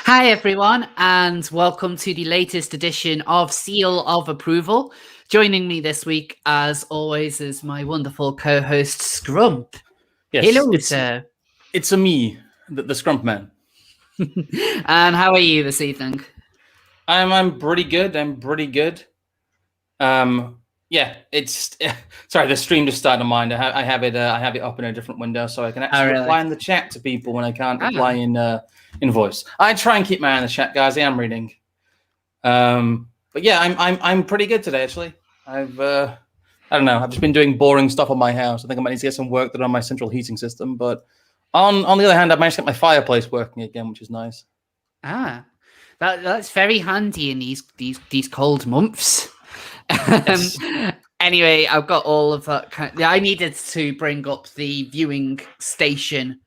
Hi, everyone, and welcome to the latest edition of Seal of Approval. Joining me this week, as always, is my wonderful co-host, Scrump. Yes, Hello, sir. It's a me, the Scrump Man. And how are you this evening? I'm pretty good. It's sorry. The stream just started on mine. I have it up in a different window, so I can actually reply in the chat to people when I can't reply in voice. I try and keep my eye on the chat, guys. I am reading. But yeah, I'm pretty good today. Actually, I don't know. I've just been doing boring stuff on my house. I think I might need to get some work done on my central heating system. But on the other hand, I managed to get my fireplace working again, which is nice. That's very handy in these cold months. Yes. Anyway, I've got all of that. I needed to bring up the viewing station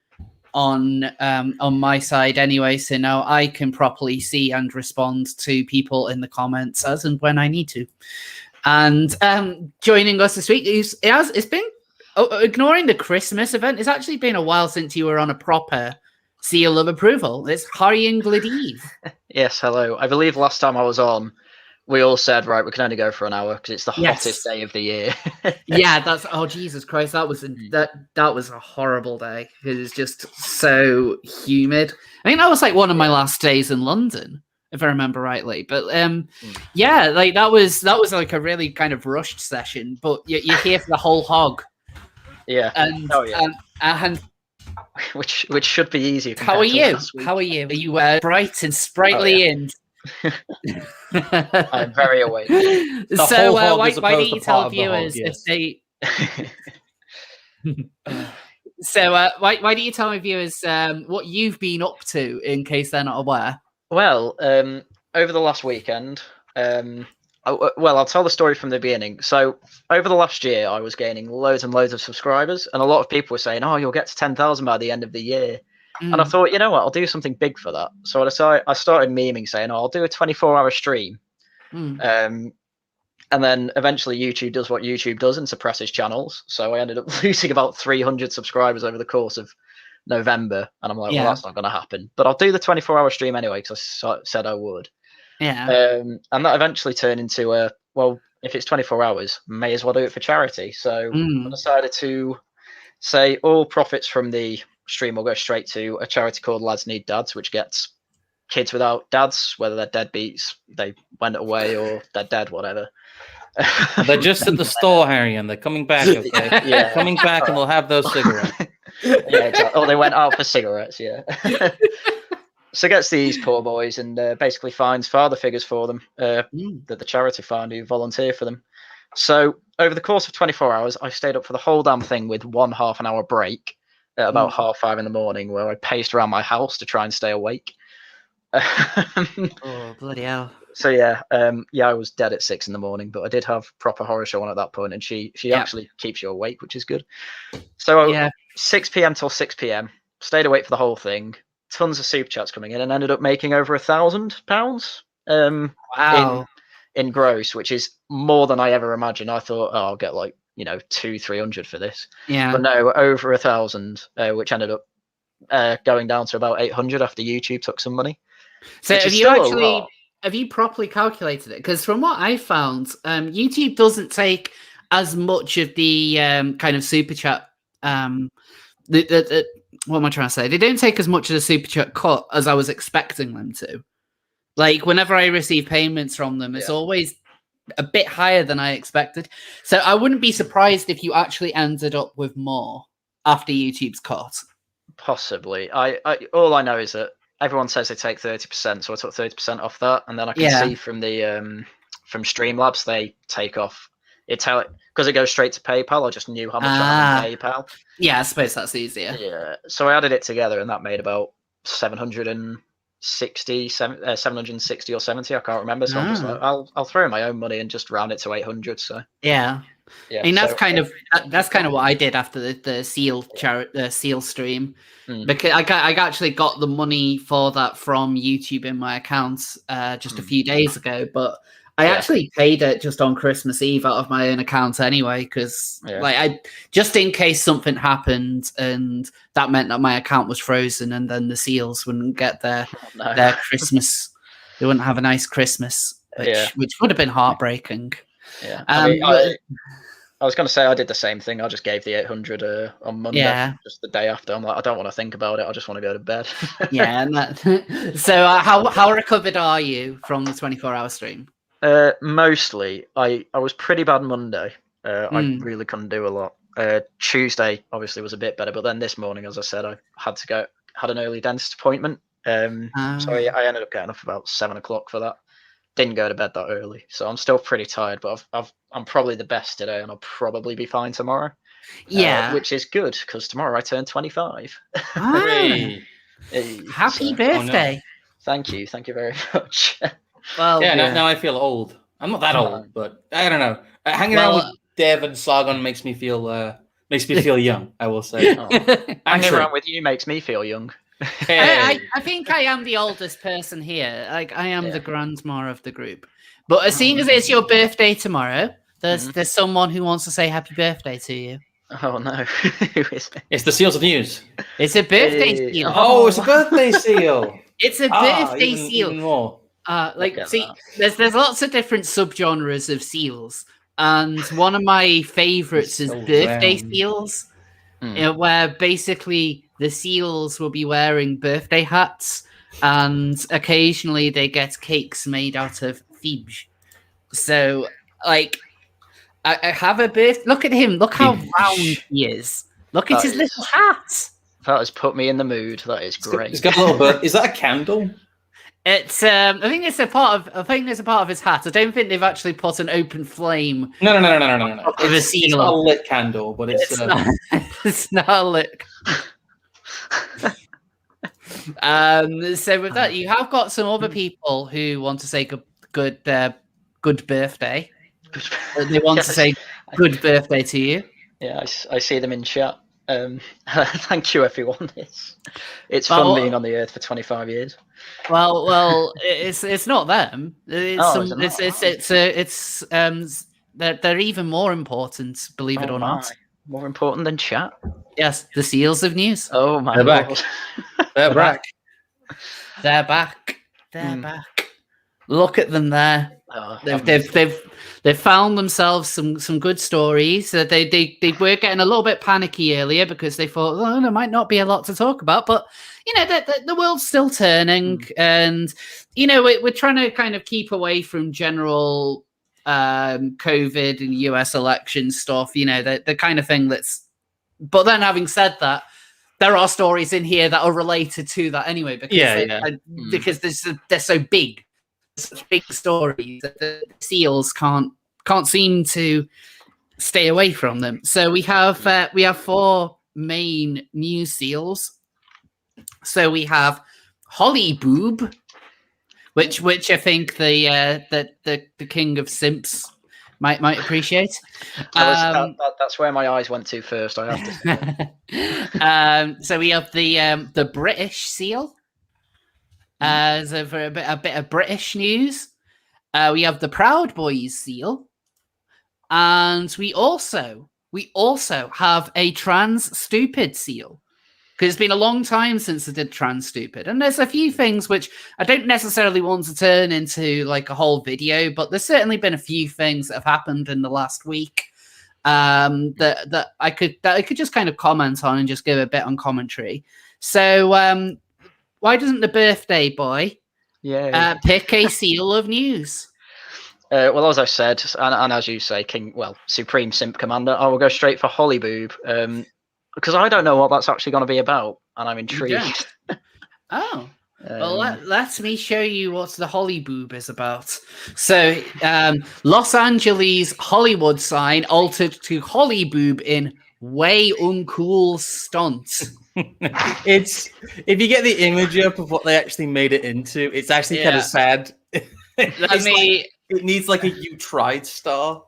on my side anyway, so now I can properly see and respond to people in the comments as and when I need to. And joining us this week it's been ignoring the Christmas event. It's actually been a while since you were on a proper Seal of Approval. It's Harry and Gladive. Yes, hello. I believe last time I was on, we all said, right, we can only go for an hour because it's the hottest day of the year. Yeah, Jesus Christ, that was a horrible day. It was just so humid. I think that was like one of my last days in London, if I remember rightly. But yeah, like that was like a really kind of rushed session. But you're here for the whole hog. Yeah. And which should be easier. How are you? How are you? Are you bright and sprightly and? I'm very awake. So why don't you tell viewers if they? So why don't you tell my viewers what you've been up to in case they're not aware? Well, over the last weekend, I'll tell the story from the beginning. So over the last year, I was gaining loads and loads of subscribers, and a lot of people were saying, "Oh, you'll get to 10,000 by the end of the year." And I thought, you know what, I'll do something big for that. So I started memeing saying, "Oh, I'll do a 24-hour stream." And then eventually YouTube does what YouTube does and suppresses channels. So I ended up losing about 300 subscribers over the course of November. And I'm like, well, that's not going to happen. But I'll do the 24-hour stream anyway because I said I would. Yeah. And that eventually turned into if it's 24 hours, may as well do it for charity. So I decided to say all profits from the stream will go straight to a charity called Lads Need Dads, which gets kids without dads, whether they're deadbeats, they went away, or they're dead, whatever. They're just at the store, Harry, and they're coming back. Okay? Yeah, coming back, and they'll have those cigarettes. Yeah, exactly. Oh, they went out for cigarettes. Yeah. So gets these poor boys and basically finds father figures for them that the charity found who volunteer for them. So over the course of 24 hours, I stayed up for the whole damn thing with 1 half-an-hour break at about 5:30 in the morning, where I paced around my house to try and stay awake. Oh, bloody hell. So yeah, I was dead at 6 in the morning, but I did have proper horror show on at that point, and she actually keeps you awake, which is good. So 6 p.m. till 6 p.m. stayed awake for the whole thing. Tons of super chats coming in, and ended up making over £1,000 wow. in gross, which is more than I ever imagined. I thought, I'll get like 200-300 for this. Yeah. But no, over 1,000, which ended up going down to about 800 after YouTube took some money. So have you properly calculated it? Because from what I found, YouTube doesn't take as much of the kind of super chat. What am I trying to say? They don't take as much of the super chat cut as I was expecting them to. Like whenever I receive payments from them, it's always a bit higher than I expected. So I wouldn't be surprised if you actually ended up with more after YouTube's cut. Possibly. All I know is that everyone says they take 30%, so I took 30% off that, and then I can see from the from Streamlabs they take off. Because it goes straight to PayPal. I just knew how much I had on PayPal. Yeah, I suppose that's easier. Yeah, so I added it together, and that made about 760 or 70. I can't remember. So I'm just like, I'll throw in my own money and just round it to 800. So yeah. I mean, that's kind of what I did after the Seal stream, because I actually got the money for that from YouTube in my account just a few days ago, but I actually paid it just on Christmas Eve out of my own account anyway, because I just in case something happened and that meant that my account was frozen and then the seals wouldn't get their Christmas. They wouldn't have a nice Christmas, which would have been heartbreaking. Yeah, I was going to say I did the same thing. I just gave the 800 on Monday, just the day after. I'm like, I don't want to think about it. I just want to go to bed. So how recovered are you from the 24-hour stream? Mostly, I was pretty bad Monday. I really couldn't do a lot. Tuesday obviously was a bit better, but then this morning, as I said, I had an early dentist appointment. So I ended up getting up about 7 o'clock for that. Didn't go to bed that early, so I'm still pretty tired. But I'm probably the best today, and I'll probably be fine tomorrow. Which is good because tomorrow I turn 25. Happy birthday! No. Thank you very much. Well, now I feel old. I'm not that old, but I don't know. Hanging out with Dev and Sargon makes me feel young. I will say. Hanging around with you makes me feel young. I think I am the oldest person here. Like I am the grandma of the group. But as soon as it's your birthday tomorrow, there's someone who wants to say happy birthday to you. Oh no, who is it? It's the Seals of News. It's a birthday seal. Oh, it's a birthday seal. It's a birthday seal. Even more. There's lots of different subgenres of seals, and one of my favorites is birthday seals, where basically the seals will be wearing birthday hats, and occasionally they get cakes made out of fudge. So, I have a birth. Look at him. Look how round he is. Look at his little hat. That has put me in the mood. That is great. It's got a little bit. Is that a candle? It's I think it's a part of his hat. I don't think they've actually put an open flame. No. It's not a lit candle, but it's not, it's not a lit. So with that, you have got some other people who want to say good birthday. They want to say good birthday to you. Yeah, I see them in chat. Thank you, everyone. It's fun being on the earth for 25 years. Well, it's not them. They're even more important, believe it or not. More important than chat. Yes, the Seals of News. Oh my God. They're back. They're back. They're back. Look at them there. They've found themselves some good stories. They were getting a little bit panicky earlier because they thought, there might not be a lot to talk about, but the world's still turning, and we're trying to kind of keep away from general COVID and US election stuff. The kind of thing that's. But then, having said that, there are stories in here that are related to that anyway, because because they're so big. Such big stories that the seals can't seem to stay away from them. So we have 4 main news seals. So we have Holly Boob, which I think the king of simps might appreciate. That's where my eyes went to first. I have to. So we have the British seal. So for a bit of British news, we have the Proud Boys seal, and we also have a Trans Stupid seal, because it's been a long time since I did Trans Stupid, and there's a few things which I don't necessarily want to turn into like a whole video, but there's certainly been a few things that have happened in the last week that I could just kind of comment on and just give a bit on commentary. So. Why doesn't the birthday boy pick a seal of news? Well, as I said, and as you say, Supreme Simp Commander, I will go straight for Holly Boob, because I don't know what that's actually going to be about, and I'm intrigued. Well, let me show you what the Holly Boob is about. So, Los Angeles Hollywood sign altered to Holly Boob in way uncool stunt. It's if you get the image up of what they actually made it into, it's actually kind of sad. It needs like a "you tried" star.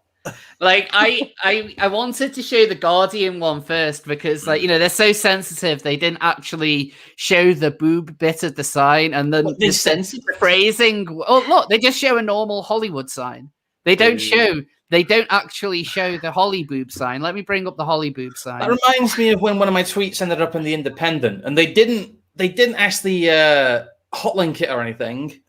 Like I wanted to show the Guardian one first because, like, you know, they're so sensitive. They didn't actually show the boob bit of the sign, and then they censored the phrasing. Oh, look, they just show a normal Hollywood sign. They don't show. They don't actually show the Holly boob sign. Let me bring up the Holly boob sign. That reminds me of when one of my tweets ended up in the Independent, and they didn't actually hotlink it or anything.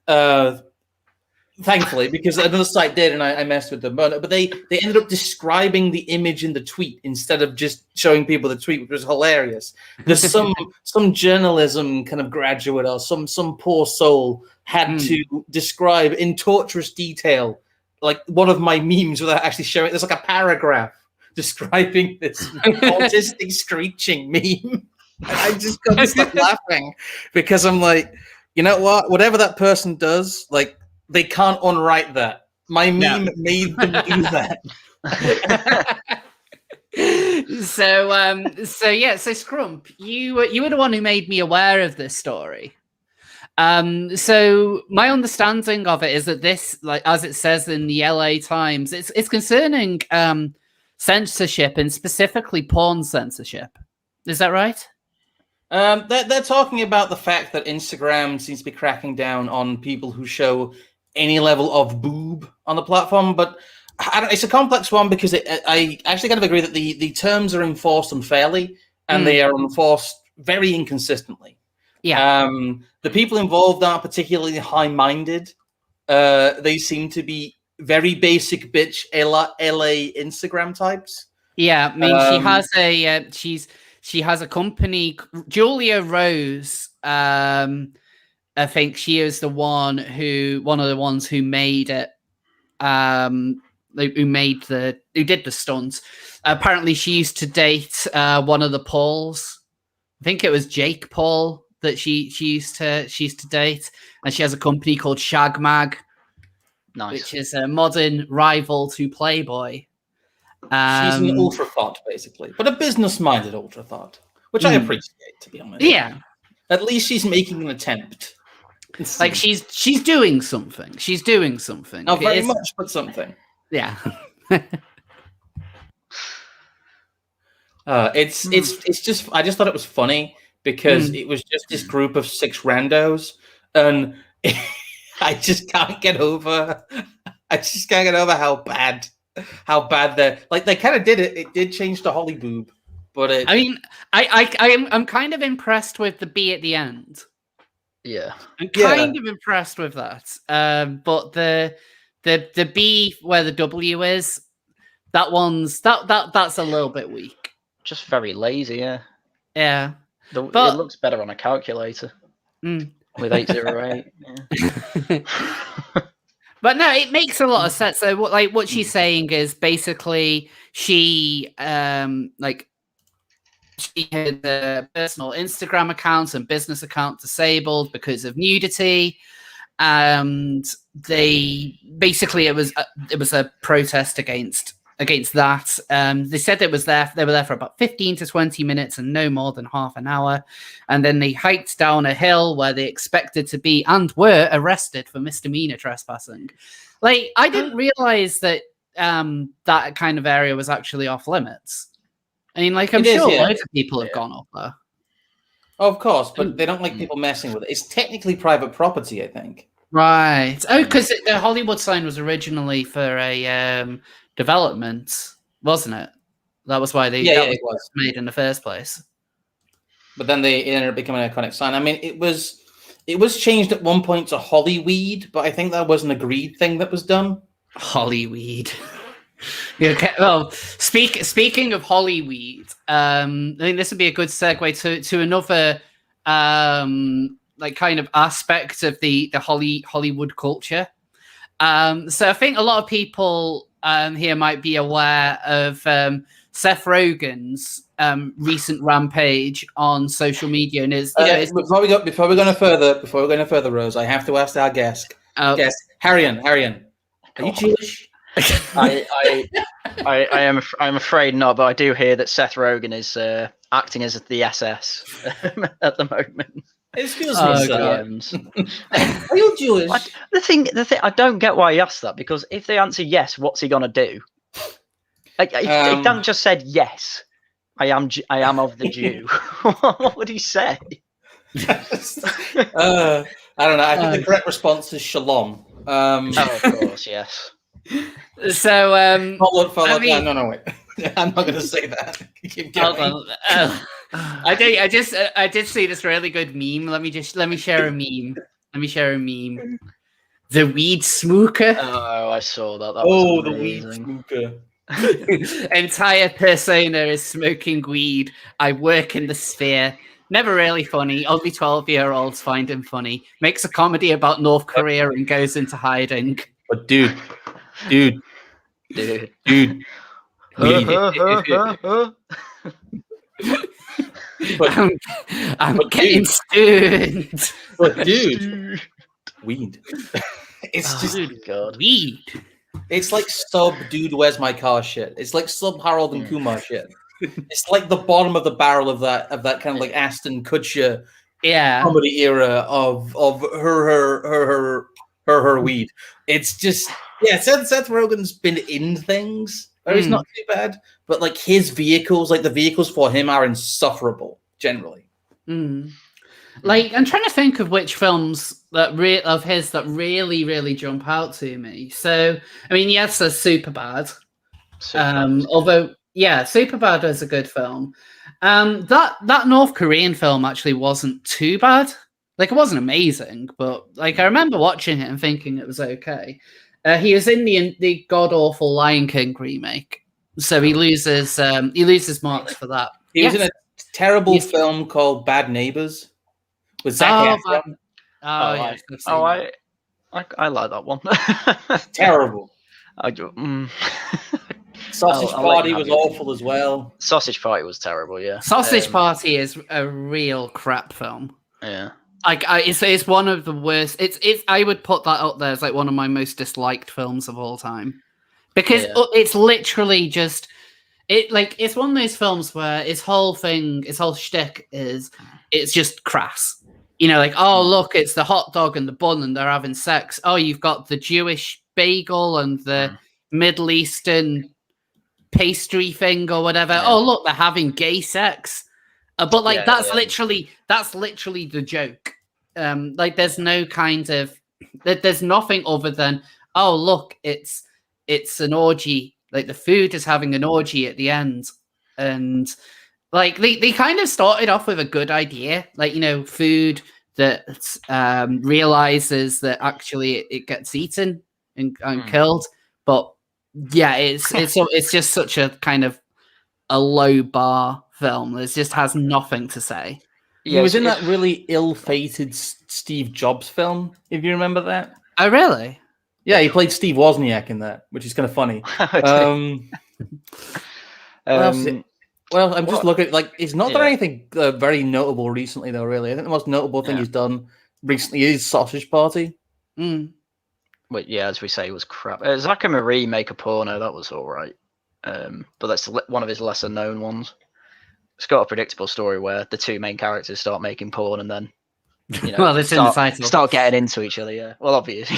Thankfully, because another site did, and I messed with them. But they ended up describing the image in the tweet instead of just showing people the tweet, which was hilarious. There's some journalism kind of graduate or some poor soul had to describe in torturous detail, like one of my memes without actually showing. There's like a paragraph describing this autistic screeching meme. And I just couldn't stop laughing because I'm like, you know what? Whatever that person does, like, they can't unwrite that. My meme made them do that. So Scrump, you were the one who made me aware of this story. So my understanding of it is that this, like as it says in the LA Times, it's concerning censorship and specifically porn censorship. Is that right? They're talking about the fact that Instagram seems to be cracking down on people who show any level of boob on the platform, but it's a complex one because I actually kind of agree that the terms are enforced unfairly and they are enforced very inconsistently. Yeah. The people involved aren't particularly high-minded. They seem to be very basic bitch LA Instagram types. Yeah, I mean, she has a company, Julia Rose. I think she is one of the ones who made it. Who did the stunts. Apparently, she used to date one of the Pauls. I think it was Jake Paul that she used to date, and she has a company called Shag Mag, which is a modern rival to Playboy. She's an ultra thought, basically, but a business-minded ultra thought, which I appreciate, to be honest. Yeah, at least she's making an attempt. Like she's doing something. She's doing something. Not very much, but something. Yeah. It's just I just thought it was funny because it was just this group of 6 randos, and I just can't get over. How bad they're like. They kind of did it. It did change to Holly boob, but I mean, I'm kind of impressed with the B at the end. Yeah, I'm kind of impressed with that. But the B where the W is, that's a little bit weak. Just very lazy, yeah. Yeah. It looks better on a calculator with 808. Yeah. But no, it makes a lot of sense. So what she's saying is basically she she had the personal Instagram accounts and business account disabled because of nudity, and they basically it was a protest against that. They said they were there for about 15 to 20 minutes and no more than half an hour, and then they hiked down a hill where they expected to be and were arrested for misdemeanor trespassing. Like, I didn't realize that that kind of area was actually off limits. I mean, like, I'm sure loads of people have gone up there. Oh, of course, but they don't like people messing with it. It's technically private property, I think. Right. Oh, because the Hollywood sign was originally for a development, wasn't it? That was why it was made in the first place. But then it ended up becoming an iconic sign. I mean, it was changed at one point to Hollyweed, but I think that was an agreed thing that was done. Hollyweed. Okay. Well, speaking of Hollyweed, I think this would be a good segue to another like kind of aspect of the Hollywood culture. So I think a lot of people here might be aware of Seth Rogen's recent rampage on social media, and before we go no further, Rose, I have to ask our guest, Harrion, are you Jewish? I'm afraid not, but I do hear that Seth Rogen is acting as the SS at the moment. Excuse me, sir. Are you Jewish? The thing, I don't get why he asked that, because if they answer yes, what's he gonna do? If Dan just said yes, I am of the Jew. What would he say? I don't know. I think the correct response is shalom. Of course, yes. So, no, wait. I'm not going to say that. Keep going. I did see this really good meme. Let me share a meme. The weed smooker. Oh, I saw that. That was amazing. The weed smooker. Entire persona is smoking weed. I work in the sphere. Never really funny. Only 12-year-olds find him funny. Makes a comedy about North Korea and goes into hiding. But dude. I'm getting stoned. But dude, weed. It's just weed. It's like sub dude, where's my car shit. It's like sub Harold and Kumar shit. It's like the bottom of the barrel of that kind of like Aston Kutcher comedy era of her weed. It's just Seth Rogen's been in things. It's not too bad, but like his vehicles, like the vehicles for him are insufferable generally. Like I'm trying to think of which films of his that really jump out to me. So I mean, yes, there's Superbad. Although Superbad is a good film. That North Korean film actually wasn't too bad. Like it wasn't amazing, but like I remember watching it and thinking it was okay. He was in the god awful Lion King remake, so he loses marks for that. He was in a terrible film called Bad Neighbors with Zac Efron. I like that one. Terrible. Sausage Party was awful as well. Sausage Party was terrible. Yeah. Sausage Party is a real crap film. Yeah. It's one of the worst. It's I would put that up there as like one of my most disliked films of all time, because it's literally just it's one of those films where his whole shtick is it's just crass. You know, like, oh look, it's the hot dog and the bun and they're having sex. Oh, you've got the Jewish bagel and the Middle Eastern pastry thing or whatever. Yeah. Oh look, they're having gay sex. But like that's literally the joke. Like there's no kind of there's nothing other than look, it's an orgy. Like the food is having an orgy at the end, and like they kind of started off with a good idea, like food that realizes that actually it gets eaten and killed. But yeah, it's just such a kind of a low bar film. It just has nothing to say. He was in that really ill-fated Steve Jobs film, if you remember that. Oh, really? Yeah, he played Steve Wozniak in that, which is kind of funny. Well, I'm just looking like he's not done anything very notable recently, though. Really, I think the most notable thing he's done recently is Sausage Party. But as we say, it was crap. Zach and Marie Make a Porno. That was all right, but that's one of his lesser-known ones. It's got a predictable story where the two main characters start making porn and then, well, it's in the title. Start getting into each other. Yeah, well, obviously,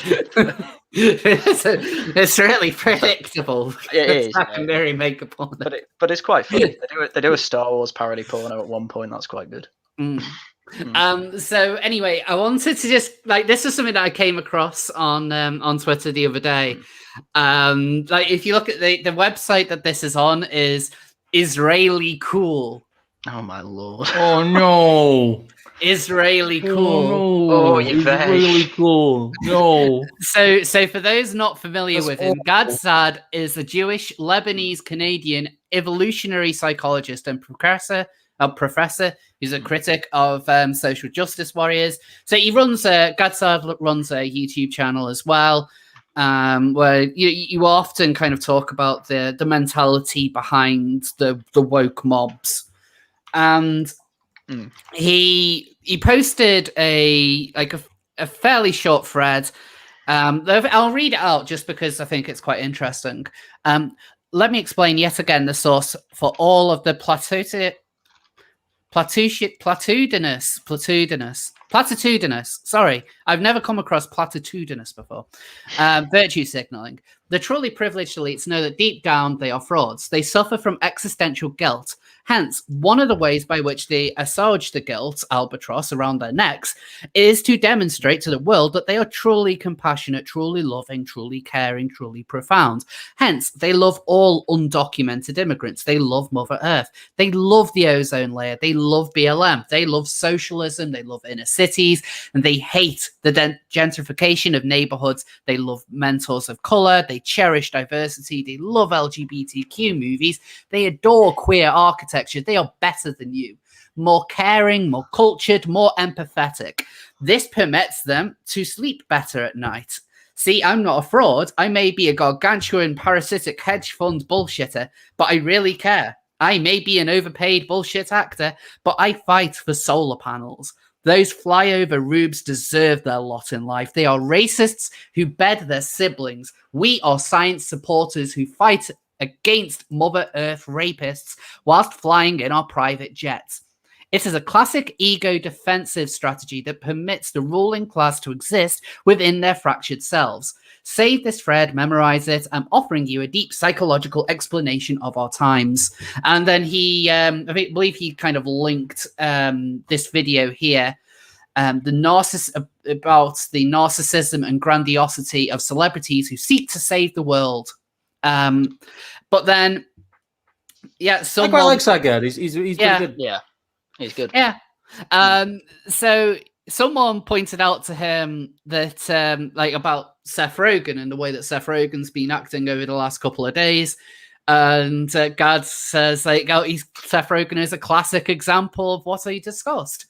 it's really predictable. It is. Very make a porno, but it's quite funny. They do a Star Wars parody porno at one point. That's quite good. So anyway, I wanted to just this is something that I came across on Twitter the other day. Like if you look at the website that this is on is Israeli Cool. Oh my lord! Oh no! Israeli Cool. Oh, no. Oh, you're really cool. No. So for those not familiar with him, Gad Saad is a Jewish Lebanese Canadian evolutionary psychologist and professor. Who's a critic of social justice warriors. So he runs Gad Saad runs a YouTube channel as well, where you often kind of talk about the mentality behind the woke mobs. And he posted a fairly short thread. I'll read it out just because I think it's quite interesting. Let me explain yet again the source for all of the platitudinous Platitudinous. Sorry, I've never come across platitudinous before. Virtue signaling. The truly privileged elites know that deep down they are frauds. They suffer from existential guilt. Hence, one of the ways by which they assuage the guilt albatross around their necks is to demonstrate to the world that they are truly compassionate, truly loving, truly caring, truly profound. Hence, they love all undocumented immigrants. They love Mother Earth. They love the ozone layer. They love BLM. They love socialism. They love inner cities. And they hate the gentrification of neighborhoods. They love mentors of color. They cherish diversity. They love LGBTQ movies. They adore queer architecture. They are better than you. More caring, more cultured, more empathetic. This permits them to sleep better at night. See, I'm not a fraud. I may be a gargantuan parasitic hedge fund bullshitter, but I really care. I may be an overpaid bullshit actor, but I fight for solar panels. Those flyover rubes deserve their lot in life. They are racists who bed their siblings. We are science supporters who fight against Mother Earth rapists whilst flying in our private jets. It is a classic ego defensive strategy that permits the ruling class to exist within their fractured selves. Save this thread, memorize it. I'm offering you a deep psychological explanation of our times. And then he, I believe he kind of linked this video here. About the narcissism and grandiosity of celebrities who seek to save the world. But then, yeah, someone... I quite like that guy. He's good. Yeah, he's good. Yeah. So someone pointed out to him that, like, about Seth Rogen and the way that Seth Rogen's been acting over the last couple of days. And Gad says, like, Seth Rogen is a classic example of what I discussed.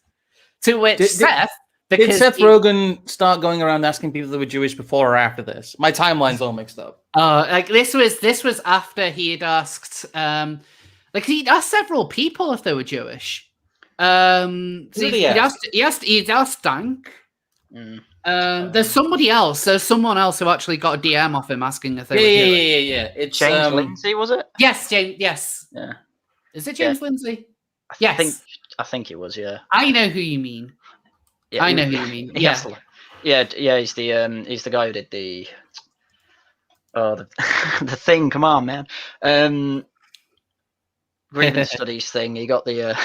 To which Did Seth Rogen start going around asking people if they were Jewish before or after this? My timeline's all mixed up. Like this was after he had asked, like he'd asked several people if they were Jewish. He asked Dank. There's somebody else. There's someone else who actually got a DM off him asking if they were Jewish. Yeah. It's James Lindsay, was it? Yes, James. Yes. Yeah. Is it James Lindsay? Yes. I think it was. Yeah. I know who you mean. Yeah, I know who you mean. Yeah. Yeah. He's the guy who did the the thing. Come on, man. Grievance studies thing. He got the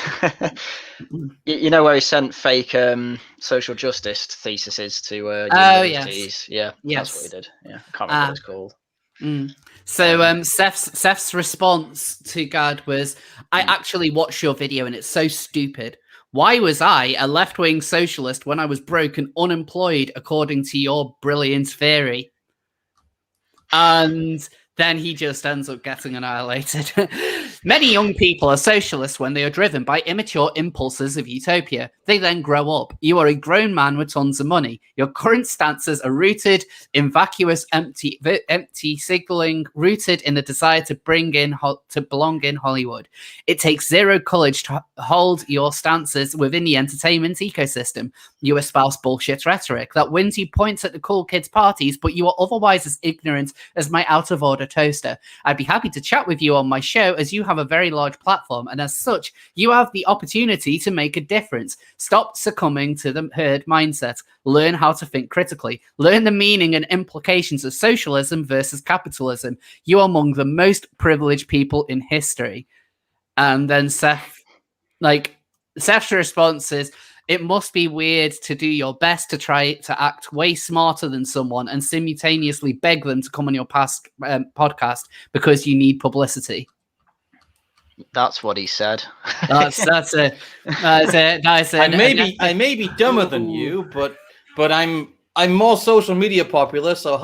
you know where he sent fake social justice theses to universities. Yes. That's what he did. Yeah, I can't remember what it's called. So Seth's response to Gad was, I actually watched your video and it's so stupid. Why was I a left-wing socialist when I was broke and unemployed according to your brilliant theory? And then he just ends up getting annihilated. Many young people are socialists when they are driven by immature impulses of utopia. They then grow up. You are a grown man with tons of money. Your current stances are rooted in vacuous, empty signaling, rooted in the desire to belong in Hollywood. It takes zero courage to hold your stances within the entertainment ecosystem. You espouse bullshit rhetoric that wins you points at the cool kids' parties, but you are otherwise as ignorant as my out-of-order toaster. I'd be happy to chat with you on my show as you have a very large platform, and as such, you have the opportunity to make a difference. Stop succumbing to the herd mindset. Learn how to think critically. Learn the meaning and implications of socialism versus capitalism. You are among the most privileged people in history. And then Seth's response is, it must be weird to do your best to try to act way smarter than someone and simultaneously beg them to come on your podcast because you need publicity. That's what he said. That's it. I may be dumber than you, but I'm more social media popular. So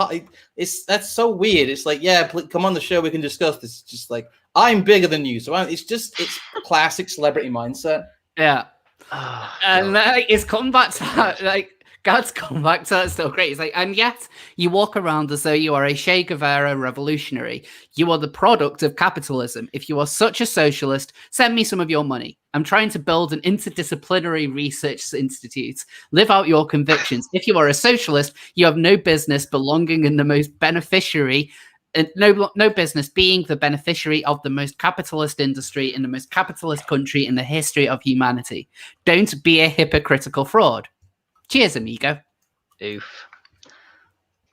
that's so weird. It's like, yeah, come on the show, we can discuss this. It's just like, I'm bigger than you, so it's classic celebrity mindset. Yeah. And it's come back to that, like, God's come back to that, still great. It's like, and yet you walk around as though you are a Che Guevara revolutionary. You are the product of capitalism. If you are such a socialist, send me some of your money. I'm trying to build an interdisciplinary research institute. Live out your convictions. If you are a socialist, you have no business belonging in the most beneficiary. No business being the beneficiary of the most capitalist industry in the most capitalist country in the history of humanity. Don't be a hypocritical fraud. Cheers, amigo. Oof.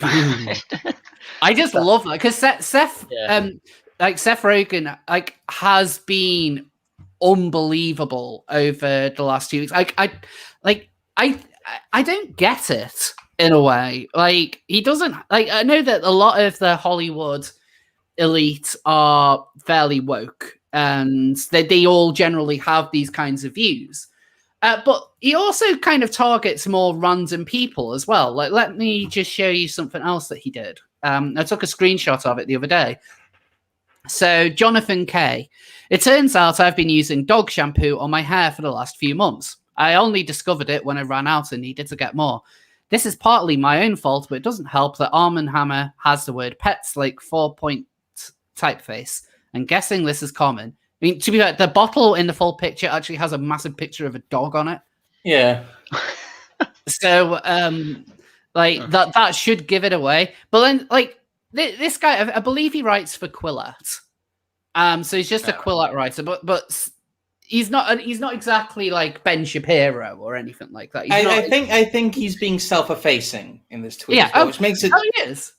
I just love that because Seth, Seth Rogen, like, has been unbelievable over the last few weeks. I don't get it in a way. Like, he doesn't. Like, I know that a lot of the Hollywood elite are fairly woke, and they all generally have these kinds of views. But he also kind of targets more random people as well. Like, let me just show you something else that he did. I took a screenshot of it the other day. So, Jonathan K. It turns out I've been using dog shampoo on my hair for the last few months. I only discovered it when I ran out and needed to get more. This is partly my own fault, but it doesn't help that Arm & Hammer has the word pets like 4-point typeface. I'm guessing this is common. I mean, to be fair, the bottle in the full picture actually has a massive picture of a dog on it. Yeah. So, that should give it away. But then, like, this guy, I believe he writes for Quillart. So he's just a Quillart writer, but he's not exactly like Ben Shapiro or anything like that. I think he's being self-effacing in this tweet, which makes it. Oh, he is.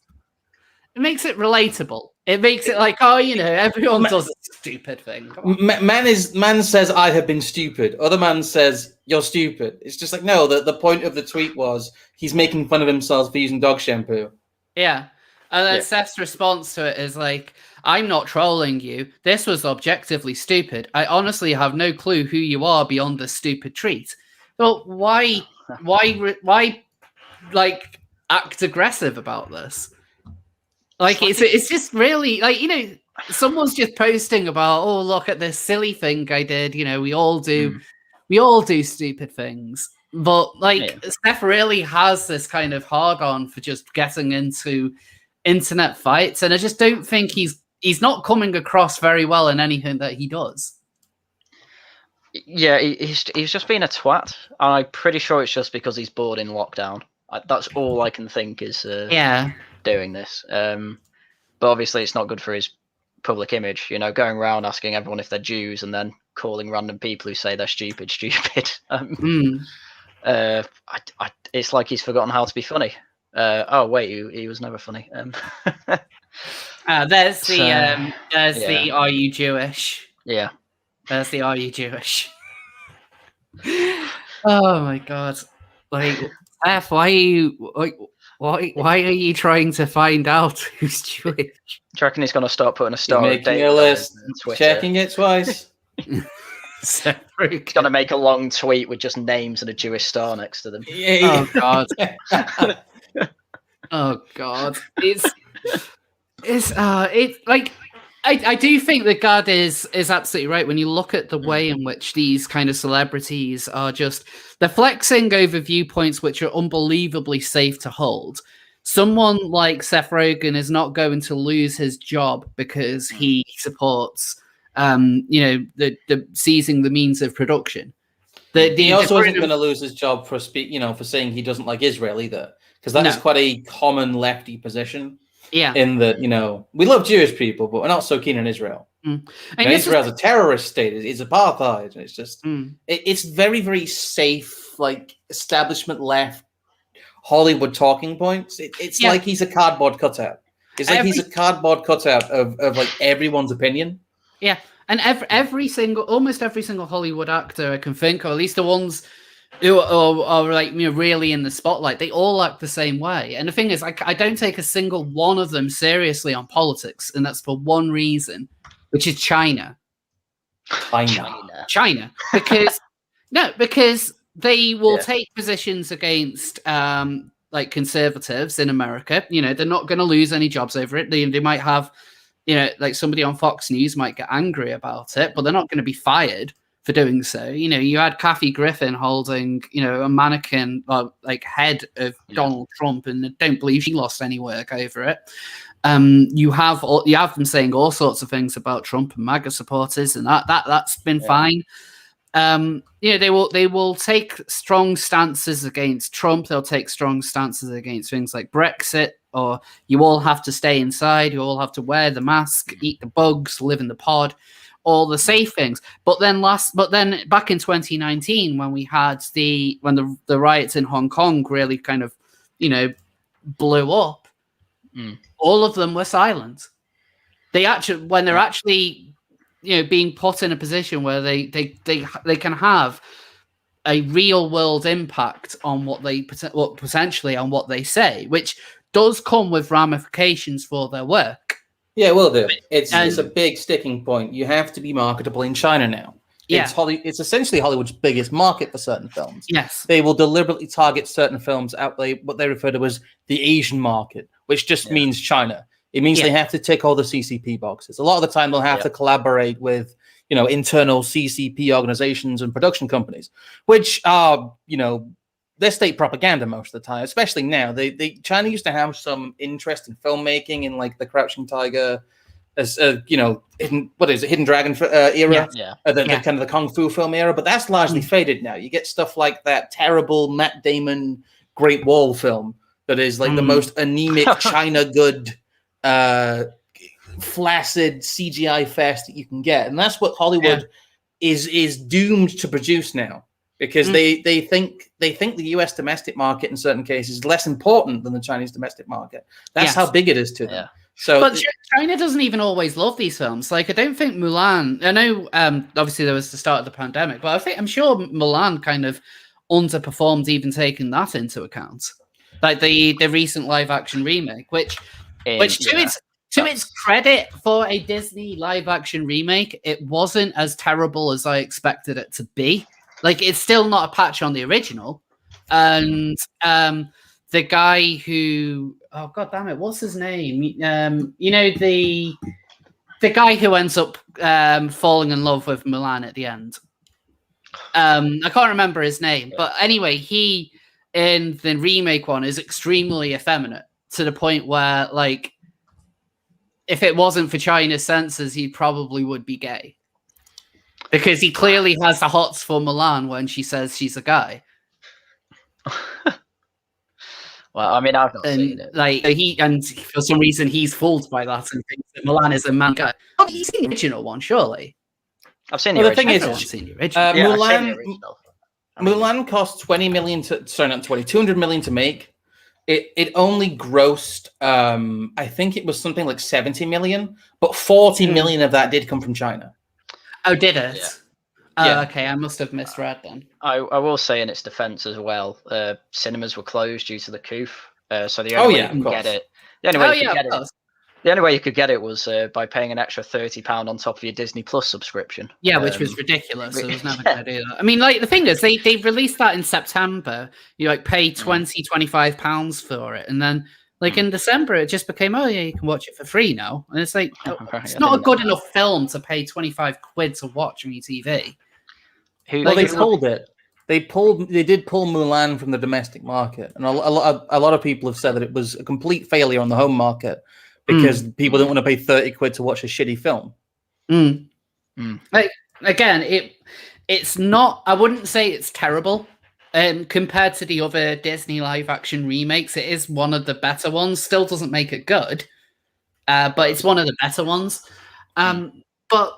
It makes it relatable. It makes it like, everyone does a stupid thing. Man says, I have been stupid. Other man says, you're stupid. It's just like, no, the point of the tweet was he's making fun of himself for using dog shampoo. Yeah. And then Seth's response to it is like, I'm not trolling you. This was objectively stupid. I honestly have no clue who you are beyond this stupid treat. Well, why like act aggressive about this? Like, it's just really, like, someone's just posting about, oh, look at this silly thing I did. We all do stupid things. But, like, Seth really has this kind of hard-on for just getting into internet fights. And I just don't think he's not coming across very well in anything that he does. Yeah, he's just been a twat. And I'm pretty sure it's just because he's bored in lockdown. That's all I can think is... doing this, but obviously it's not good for his public image, going around asking everyone if they're Jews and then calling random people who say they're stupid. It's like he's forgotten how to be funny. Oh wait, he was never funny. There's the are you Jewish? Yeah, there's the are you Jewish? Oh my god, like, F, why are you like? Why are you trying to find out who's Jewish? Do you reckon he's going to start putting a star? Making a list, checking it twice. He's going to make a long tweet with just names and a Jewish star next to them. Oh god! Oh god! It's like. I do think that God is absolutely right when you look at the way in which these kind of celebrities are they're flexing over viewpoints which are unbelievably safe to hold. Someone like Seth Rogen is not going to lose his job because he supports, the seizing the means of production. He also isn't going to lose his job for saying he doesn't like Israel either, because that is quite a common lefty position. Yeah, in that we love Jewish people, but we're not so keen on Israel. Israel's a terrorist state; it's apartheid. It's just it's very, very safe, like establishment left Hollywood talking points. It's like he's a cardboard cutout. It's like he's a cardboard cutout of like everyone's opinion. Yeah, and almost every single Hollywood actor I can think of, at least the ones who are like really in the spotlight, they all act the same way. And the thing is, I don't take a single one of them seriously on politics, and that's for one reason, which is China. Because they will take positions against like conservatives in America. They're not going to lose any jobs over it. They might have, like somebody on Fox News might get angry about it, but they're not going to be fired for doing so. You had Kathy Griffin holding, a mannequin like head of Donald Trump, and I don't believe she lost any work over it. You have them saying all sorts of things about Trump and MAGA supporters, and that's been fine. They will take strong stances against Trump. They'll take strong stances against things like Brexit, or you all have to stay inside. You all have to wear the mask, eat the bugs, live in the pod. all the safe things. But then back in 2019, when we had the riots in Hong Kong really kind of, blew up, all of them were silent. They're actually being put in a position where they can have a real world impact on potentially on what they say, which does come with ramifications for their work. Yeah, it will do. It's a big sticking point. You have to be marketable in China now. Yeah. It's essentially Hollywood's biggest market for certain films. Yes. They will deliberately target certain films out what they refer to as the Asian market, which just means China. It means they have to tick all the CCP boxes. A lot of the time they'll have to collaborate with, internal CCP organizations and production companies, which are, they're state propaganda most of the time, especially now. China used to have some interest in filmmaking in like the Crouching Tiger, as Hidden Dragon era, the kind of the Kung Fu film era, but that's largely faded now. You get stuff like that terrible Matt Damon Great Wall film that is like the most anemic China good flaccid CGI fest that you can get, and that's what Hollywood is doomed to produce now, because they think the US domestic market in certain cases is less important than the Chinese domestic market. That's how big it is to them. So, but China doesn't even always love these films. Like, I don't think Mulan. I know, obviously there was the start of the pandemic, but I'm sure Mulan kind of underperformed, even taking that into account. Like the recent live action remake, which to its credit for a Disney live action remake, it wasn't as terrible as I expected it to be. Like, it's still not a patch on the original, and the guy who, oh god damn it, what's his name? The guy who ends up falling in love with Mulan at the end. I can't remember his name, but anyway, he in the remake one is extremely effeminate to the point where, like, if it wasn't for China's censors, he probably would be gay, because he clearly has the hots for Mulan when she says she's a guy. Well, I mean, I've not seen it. Like, and for some reason he's fooled by that and thinks that Mulan is a man guy. Oh, he's seen the original one, surely. I've seen the original. The thing is, seen the original. Mulan cost $200 million to make. It only grossed, I think it was something like 70 million, but 40 million of that did come from China. Oh, did it? Yeah. Okay, I must have misread then. I will say in its defense as well, cinemas were closed due to the coup. So the only way you could get it, the only way you could get it was by paying an extra £30 on top of your Disney Plus subscription. Yeah, which was ridiculous. It was never going to do that. I mean, like, the thing is, they released that in September. You like pay £25 for it, and then like in December, it just became, oh yeah, you can watch it for free now. And it's like, it's not a good enough film to pay 25 quid to watch on your TV. They pulled it. They did pull Mulan from the domestic market, and a lot of people have said that it was a complete failure on the home market because people don't want to pay 30 quid to watch a shitty film. Like, again, it's not. I wouldn't say it's terrible. Compared to the other Disney live action remakes, it is one of the better ones. Still doesn't make it good, but it's one of the better ones. But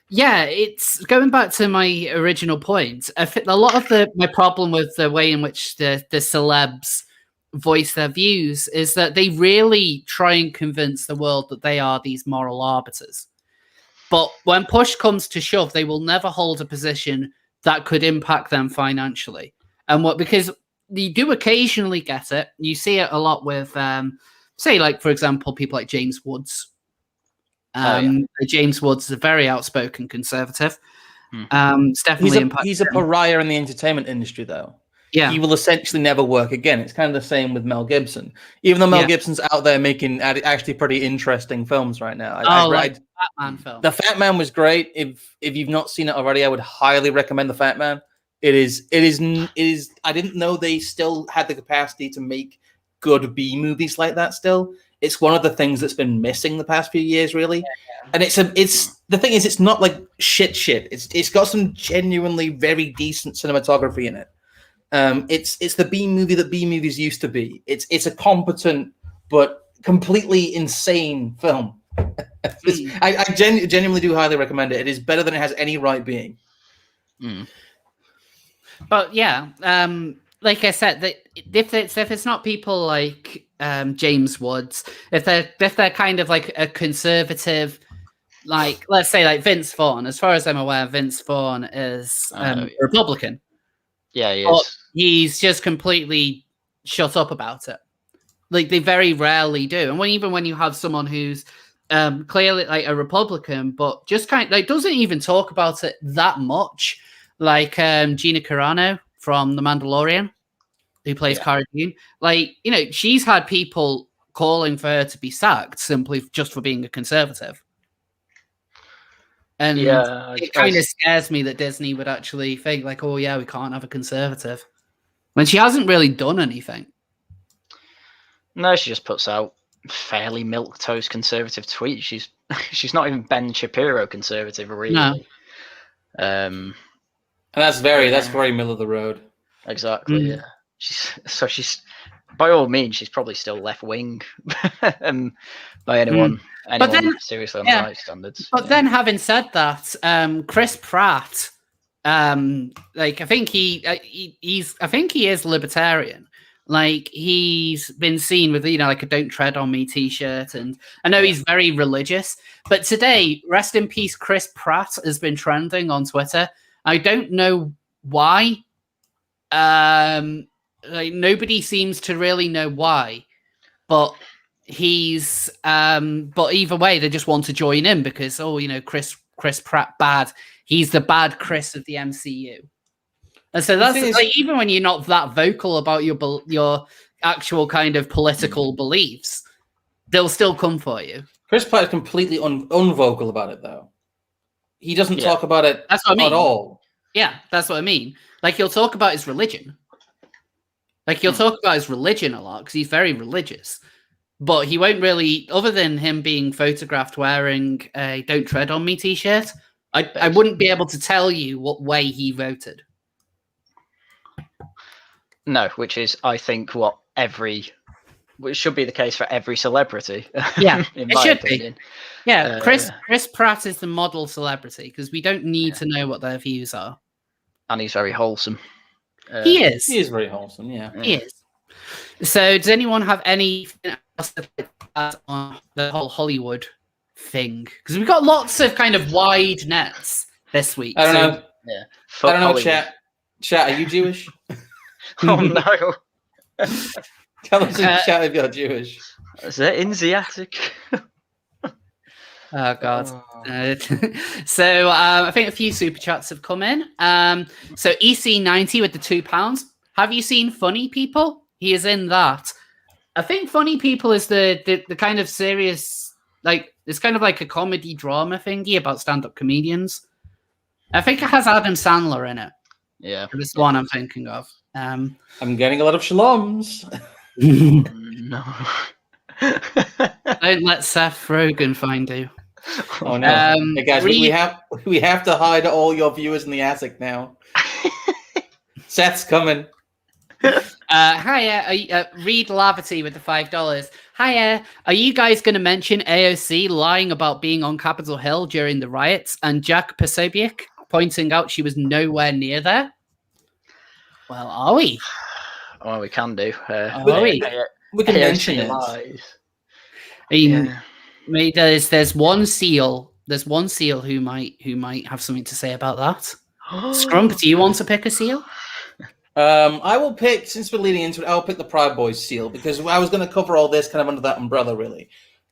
yeah, it's going back to my original point. I think a lot of my problem with the way in which the celebs voice their views is that they really try and convince the world that they are these moral arbiters. But when push comes to shove, they will never hold a position that could impact them financially. And because you do occasionally get it, you see it a lot with, say, like, for example, people like James Woods. James Woods is a very outspoken conservative. It's definitely he's a pariah in the entertainment industry, though. Yeah, he will essentially never work again. It's kind of the same with Mel Gibson. Even though Mel Gibson's out there making actually pretty interesting films right now. The Fat Man film. The Fat Man was great. If you've not seen it already, I would highly recommend The Fat Man. It is. I didn't know they still had the capacity to make good B movies like that. Still, it's one of the things that's been missing the past few years, really. And it's the thing is, it's not like shit. It's got some genuinely very decent cinematography in it. It's the B movie that B movies used to be. It's a competent but completely insane film. I genuinely do highly recommend it. It is better than it has any right being. But yeah, like I said, that if it's not people like James Woods, if they're kind of like a conservative, like let's say like Vince Vaughn. As far as I'm aware, Vince Vaughn is a Republican. Yeah, he is. He's just completely shut up about it. Like they very rarely do, and even when you have someone who's clearly like a Republican, but just kind of like doesn't even talk about it that much. Like Gina Carano from The Mandalorian, who plays Cara Dune. Like, you know, she's had people calling for her to be sacked simply just for being a conservative. And it kind of scares me that Disney would actually think like, oh yeah, we can't have a conservative. When she hasn't really done anything. No, she just puts out fairly milquetoast conservative tweets. She's not even Ben Shapiro conservative, really. No. And that's very middle of the road. Exactly. Yeah. She's by all means she's probably still left wing by anyone seriously on the right standards. But then, having said that, Chris Pratt, like I think he is libertarian. Like he's been seen with like a "Don't Tread on Me" T-shirt, and I know he's very religious. But today, rest in peace, Chris Pratt has been trending on Twitter. I don't know why. Like nobody seems to really know why, but he's but either way they just want to join in because Chris Pratt bad. He's the bad Chris of the MCU. And so that's like, even when you're not that vocal about your actual kind of political beliefs, they'll still come for you. Chris Pratt is completely unvocal about it though. He doesn't talk about it at all. Yeah, that's what I mean. Like he'll talk about his religion. Like he'll talk about his religion a lot because he's very religious. But he won't really, other than him being photographed wearing a "Don't Tread on Me" T-shirt, I wouldn't be able to tell you what way he voted. No, which is, I think, which should be the case for every celebrity. Yeah, in it should opinion. be. Yeah, Chris Pratt is the model celebrity because we don't need to know what their views are. And he's very wholesome. He is. He is very wholesome, yeah. He is. So, does anyone have anything else to add on the whole Hollywood thing? Because we've got lots of kind of wide nets this week. I don't know. Yeah. I don't know, Hollywood. Chat, are you Jewish? Oh, no. Tell us in chat if you're Jewish. Is it Asiatic? Oh, God. So, I think a few super chats have come in. So, EC90 with the £2. Have you seen Funny People? He is in that. I think Funny People is the kind of serious, like, it's kind of like a comedy drama thingy about stand-up comedians. I think it has Adam Sandler in it. Yeah. This one I'm thinking of. I'm getting a lot of shaloms. No. Don't let Seth Rogen find you. Oh no! Hey guys, we have to hide all your viewers in the attic now. Seth's coming. Hiya, Reed Lavity with the $5. Hiya, are you guys going to mention AOC lying about being on Capitol Hill during the riots and Jack Posobiec pointing out she was nowhere near there? Well, are we? Well, we can do. We can mention it. There's one seal. There's one seal who might have something to say about that. Scrump, do you want to pick a seal? I will pick, since we're leading into it, I'll pick the Proud Boys seal because I was going to cover all this kind of under that umbrella, really.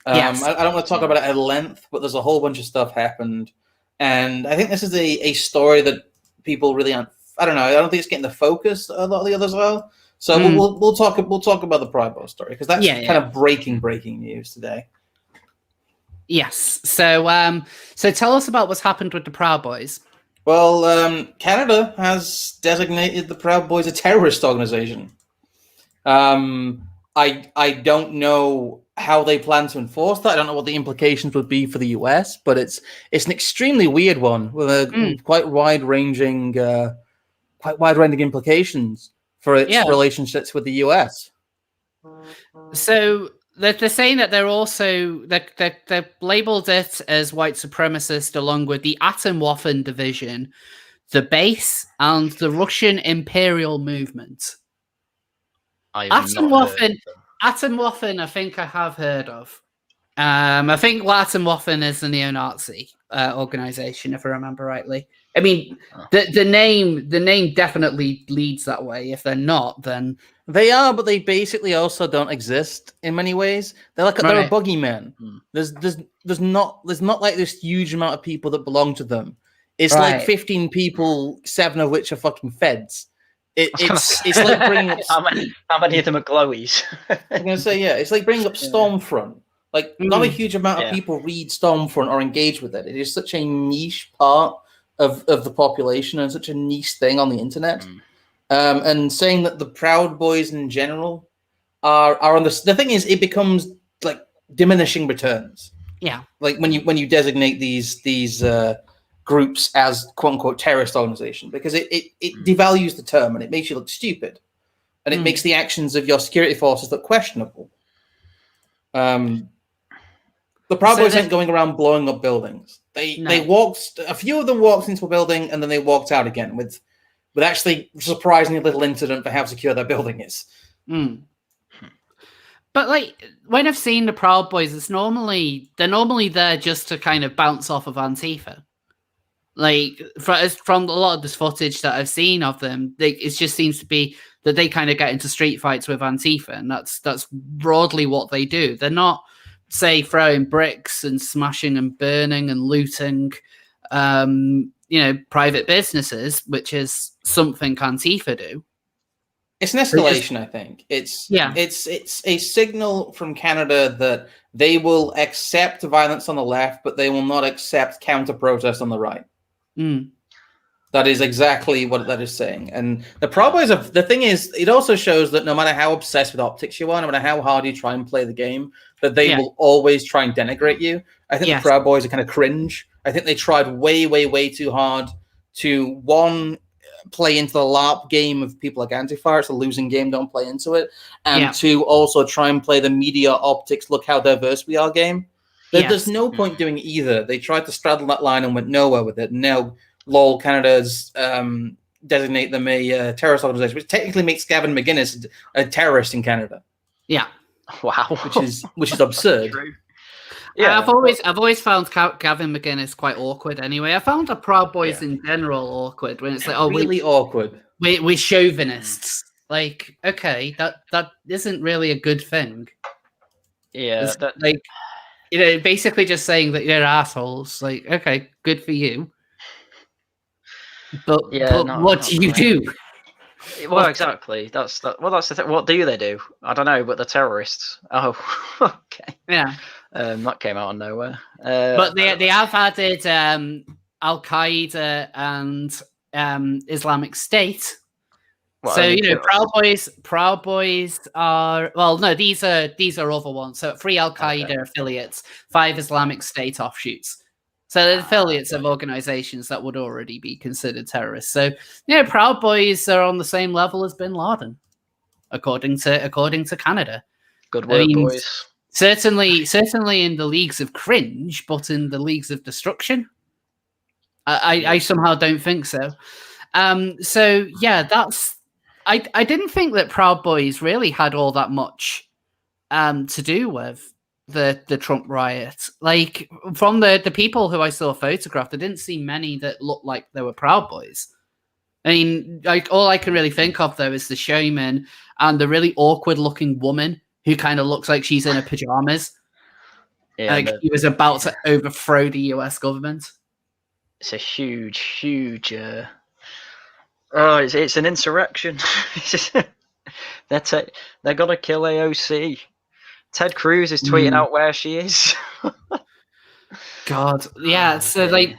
Yes. I don't want to talk about it at length, but there's a whole bunch of stuff happened. And I think this is a story that people really aren't, I don't know, I don't think it's getting the focus a lot of the others well. So we'll talk about the Proud Boys story because that's kind of breaking news today. Yes. So so tell us about what's happened with the Proud Boys. Well, Canada has designated the Proud Boys a terrorist organization. I don't know how they plan to enforce that. I don't know what the implications would be for the US, but it's an extremely weird one with a quite wide-ranging implications for its relationships with the US. So they're saying that they're also they're labeled it as white supremacist along with the Atomwaffen division, the base, and the Russian Imperial Movement. Atomwaffen, I think I have heard of. I think Atomwaffen is a neo-Nazi organization, if I remember rightly. I mean, the name definitely leads that way. If they're not, then they are, but they basically also don't exist in many ways. They're like they're a boogeyman. There's not like this huge amount of people that belong to them. It's like 15 people, 7 of which are fucking feds. It's like bringing up how many of them are glowies? I'm gonna say it's like bringing up Stormfront. Like not a huge amount of people read Stormfront or engage with it. It is such a niche part of the population and such a niche thing on the internet. And saying that the Proud Boys in general are on the thing is it becomes like diminishing returns. Yeah, like when you designate these groups as quote unquote terrorist organization, because it devalues the term and it makes you look stupid, and it makes the actions of your security forces look questionable. The Proud Boys ain't going around blowing up buildings. They walked. A few of them walked into a building and then they walked out again with actually surprisingly little incident for how secure their building is. But like when I've seen the Proud Boys, they're normally there just to kind of bounce off of Antifa. Like from a lot of this footage that I've seen of them, it just seems to be that they kind of get into street fights with Antifa, and that's broadly what they do. They're not, say, throwing bricks and smashing and burning and looting, private businesses, which is something Antifa do. It's an escalation, I think. It's a signal from Canada that they will accept violence on the left, but they will not accept counter-protest on the right. That is exactly what that is saying. And the Proud Boys the thing is, it also shows that no matter how obsessed with optics you are, no matter how hard you try and play the game, that they will always try and denigrate you. I think the Proud Boys are kind of cringe. I think they tried way, way, way too hard to, one, play into the LARP game of people like Antifa. It's a losing game, don't play into it. And two, also try and play the media optics, look how diverse we are game. There's no point doing either. They tried to straddle that line and went nowhere with it. And now, lol, Canada's designate them a terrorist organization, which technically makes Gavin McInnes a terrorist in Canada. Yeah. Wow. Which is absurd. Yeah, I've always found Gavin McInnes quite awkward. Anyway, I found the Proud Boys in general awkward when it's like, really awkward. We're chauvinists. Like, okay, that isn't really a good thing. Yeah, basically just saying that you're assholes. Like, okay, good for you. But what do you do? Well, exactly. That's the thing. What do they do? I don't know, but they're terrorists. Oh, okay. Yeah. That came out of nowhere. But they have added Al Qaeda and Islamic State. Well, so Proud Boys are these are other ones. So 3 Al Qaeda affiliates, 5 Islamic State offshoots. So they're affiliates of organizations that would already be considered terrorists. So Proud Boys are on the same level as Bin Laden, according to Canada. Good work, boys. Certainly in the leagues of cringe, but in the leagues of destruction, I somehow don't think so. So that's. I didn't think that Proud Boys really had all that much to do with the Trump riot. Like from the people who I saw photographed, I didn't see many that looked like they were Proud Boys. I mean, like all I can really think of though is the showman and the really awkward looking woman who kind of looks like she's in her pajamas. Yeah, like he was about to overthrow the US government. It's a huge it's an insurrection. They're gonna kill AOC. Ted Cruz is tweeting out where she is. God, yeah. So like,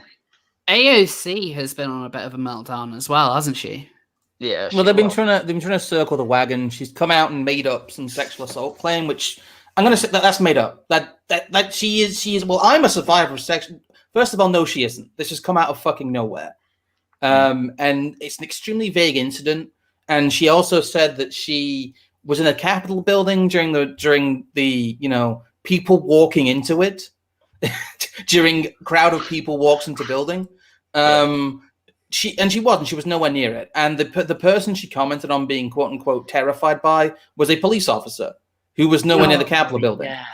AOC has been on a bit of a meltdown as well, hasn't she? Yeah. Well, they've been trying to circle the wagon. She's come out and made up some sexual assault claim, which I'm going to say that's made up. That she is. Well, I'm a survivor of sexual. First of all, no, she isn't. This has come out of fucking nowhere. And it's an extremely vague incident. And she also said that she was in a Capitol building during the people walking into it, during crowd of people walks into building. She was nowhere near it. And the person she commented on being quote unquote terrified by was a police officer who was nowhere near the Capitol building. Yeah.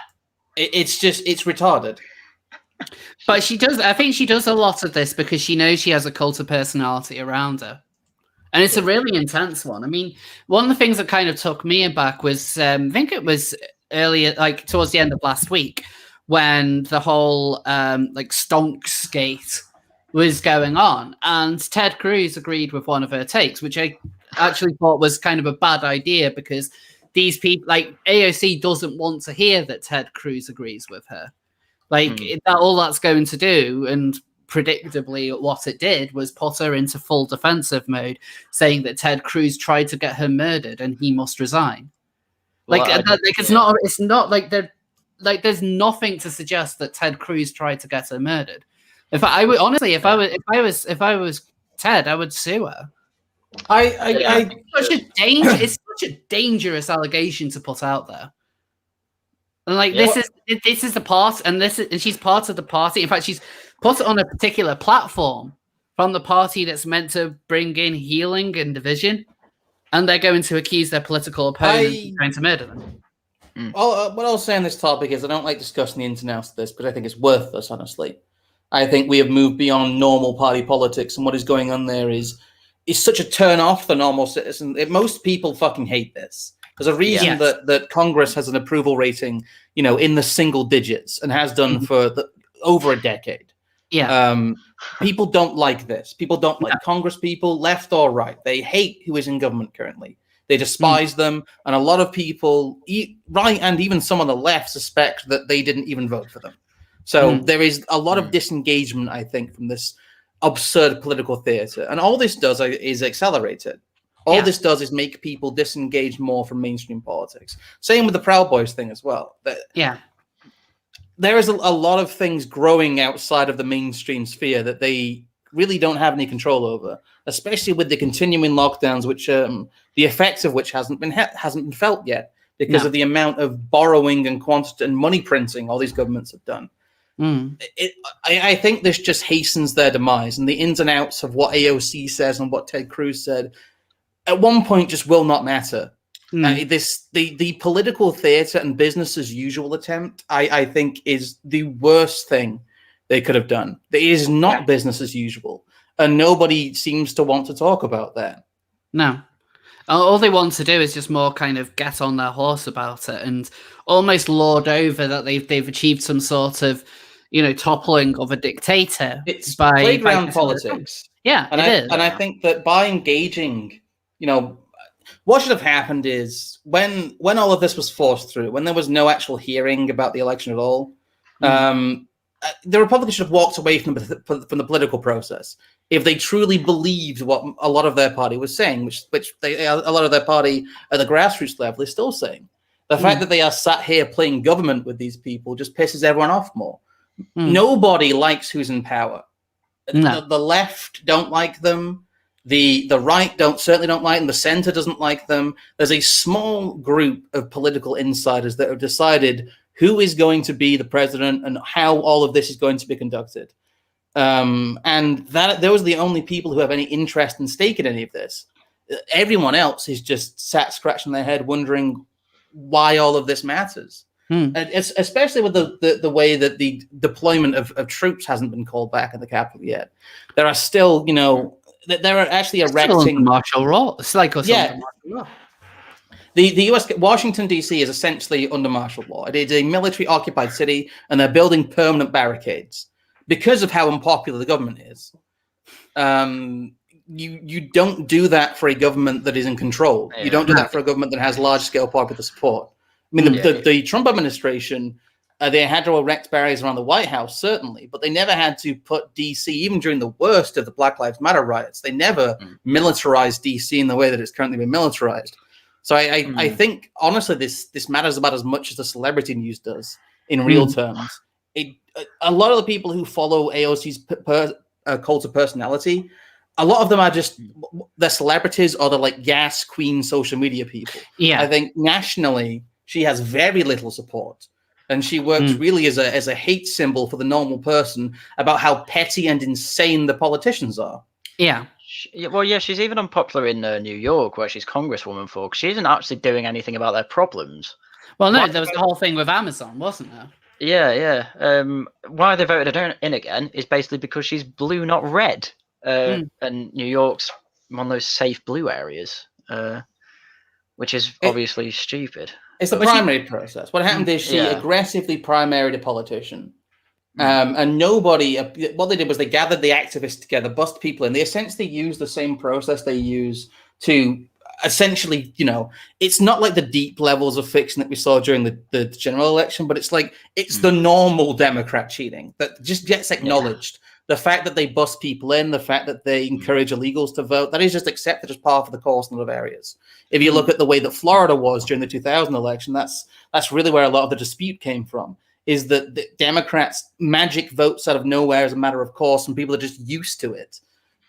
It's retarded. But I think she does a lot of this because she knows she has a cult of personality around her. And it's a really intense one. I mean, one of the things that kind of took me aback was, I think it was earlier, like towards the end of last week, when the whole Stonksgate was going on. And Ted Cruz agreed with one of her takes, which I actually thought was kind of a bad idea because these people, like AOC doesn't want to hear that Ted Cruz agrees with her. All that's going to do, and predictably what it did, was put her into full defensive mode, saying that Ted Cruz tried to get her murdered and he must resign. It's not like there's nothing to suggest that Ted Cruz tried to get her murdered. In fact, I would honestly, if I was Ted, I would sue her. It's such a dangerous allegation to put out there. And this is the part, and she's part of the party. In fact, she's put it on a particular platform from the party that's meant to bring in healing and division, and they're going to accuse their political opponent of trying to murder them. What I'll say on this topic is I don't like discussing the ins and outs of this, but I think it's worthless, honestly. I think we have moved beyond normal party politics, and what is going on there is such a turn off the normal citizen. Most people fucking hate this. There's a reason that Congress has an approval rating, in the single digits, and has done for over a decade. Yeah. People don't like this. People don't like Congress people, left or right. They hate who is in government currently. They despise them. And a lot of people, right, and even some on the left, suspect that they didn't even vote for them. So there is a lot of disengagement, I think, from this absurd political theater. And all this does is accelerate it. All this does is make people disengage more from mainstream politics. Same with the Proud Boys thing as well. There is a lot of things growing outside of the mainstream sphere that they really don't have any control over, especially with the continuing lockdowns, which the effects of which hasn't been felt yet because of the amount of borrowing and quantity and money printing all these governments have done. I think this just hastens their demise, and the ins and outs of what AOC says and what Ted Cruz said at one point just will not matter. The political theater and business as usual attempt, I think, is the worst thing they could have done. It is not business as usual, and nobody seems to want to talk about that. No. All they want to do is just more kind of get on their horse about it and almost lord over that they've achieved some sort of, toppling of a dictator. It's playground politics. Yeah, it is. And I think that by engaging, what should have happened is when all of this was forced through, when there was no actual hearing about the election at all, the Republicans should have walked away from the political process if they truly believed what a lot of their party was saying, which a lot of their party at the grassroots level is still saying. The fact that they are sat here playing government with these people just pisses everyone off more. Nobody likes who's in power. No. The left don't like them. The right certainly don't like them. The center doesn't like them. There's a small group of political insiders that have decided who is going to be the president and how all of this is going to be conducted. And those are the only people who have any interest and stake in any of this. Everyone else is just sat scratching their head wondering why all of this matters. And it's, especially with the way that the deployment of troops hasn't been called back at the Capitol yet. There are still, they're actually erecting martial law. It's like martial law. The U.S. Washington D.C. is essentially under martial law. It is a military-occupied city, and they're building permanent barricades because of how unpopular the government is. You don't do that for a government that is in control. You don't do that for a government that has large-scale popular support. I mean, the Trump administration, they had to erect barriers around the White House, certainly, but they never had to put D.C., even during the worst of the Black Lives Matter riots, they never militarized D.C. in the way that it's currently been militarized. So I think, honestly, this matters about as much as the celebrity news does in real terms. A lot of the people who follow AOC's cult of personality a lot of them are just they're celebrities or they're like gas queen social media people. Yeah, I think nationally she has very little support, and she works really as a hate symbol for the normal person about how petty and insane the politicians are. Yeah. Well, yeah, she's even unpopular in New York, where she's congresswoman for, because she isn't actually doing anything about their problems. Well, no, there was the whole thing with Amazon, wasn't there? Yeah. Why they voted her in again is basically because she's blue, not red. And New York's one of those safe blue areas, which is obviously stupid. It's the primary process. What happened is she aggressively primaried a politician. And nobody, what they did was they gathered the activists together, bust people in. They essentially used the same process they use to essentially, it's not like the deep levels of fiction that we saw during the general election, but it's like, it's the normal Democrat cheating that just gets acknowledged. The fact that they bust people in, the fact that they encourage illegals to vote, that is just accepted as part of the course in a lot of areas. If you look at the way that Florida was during the 2000 election, that's really where a lot of the dispute came from. Is that the Democrats magic votes out of nowhere as a matter of course, and people are just used to it.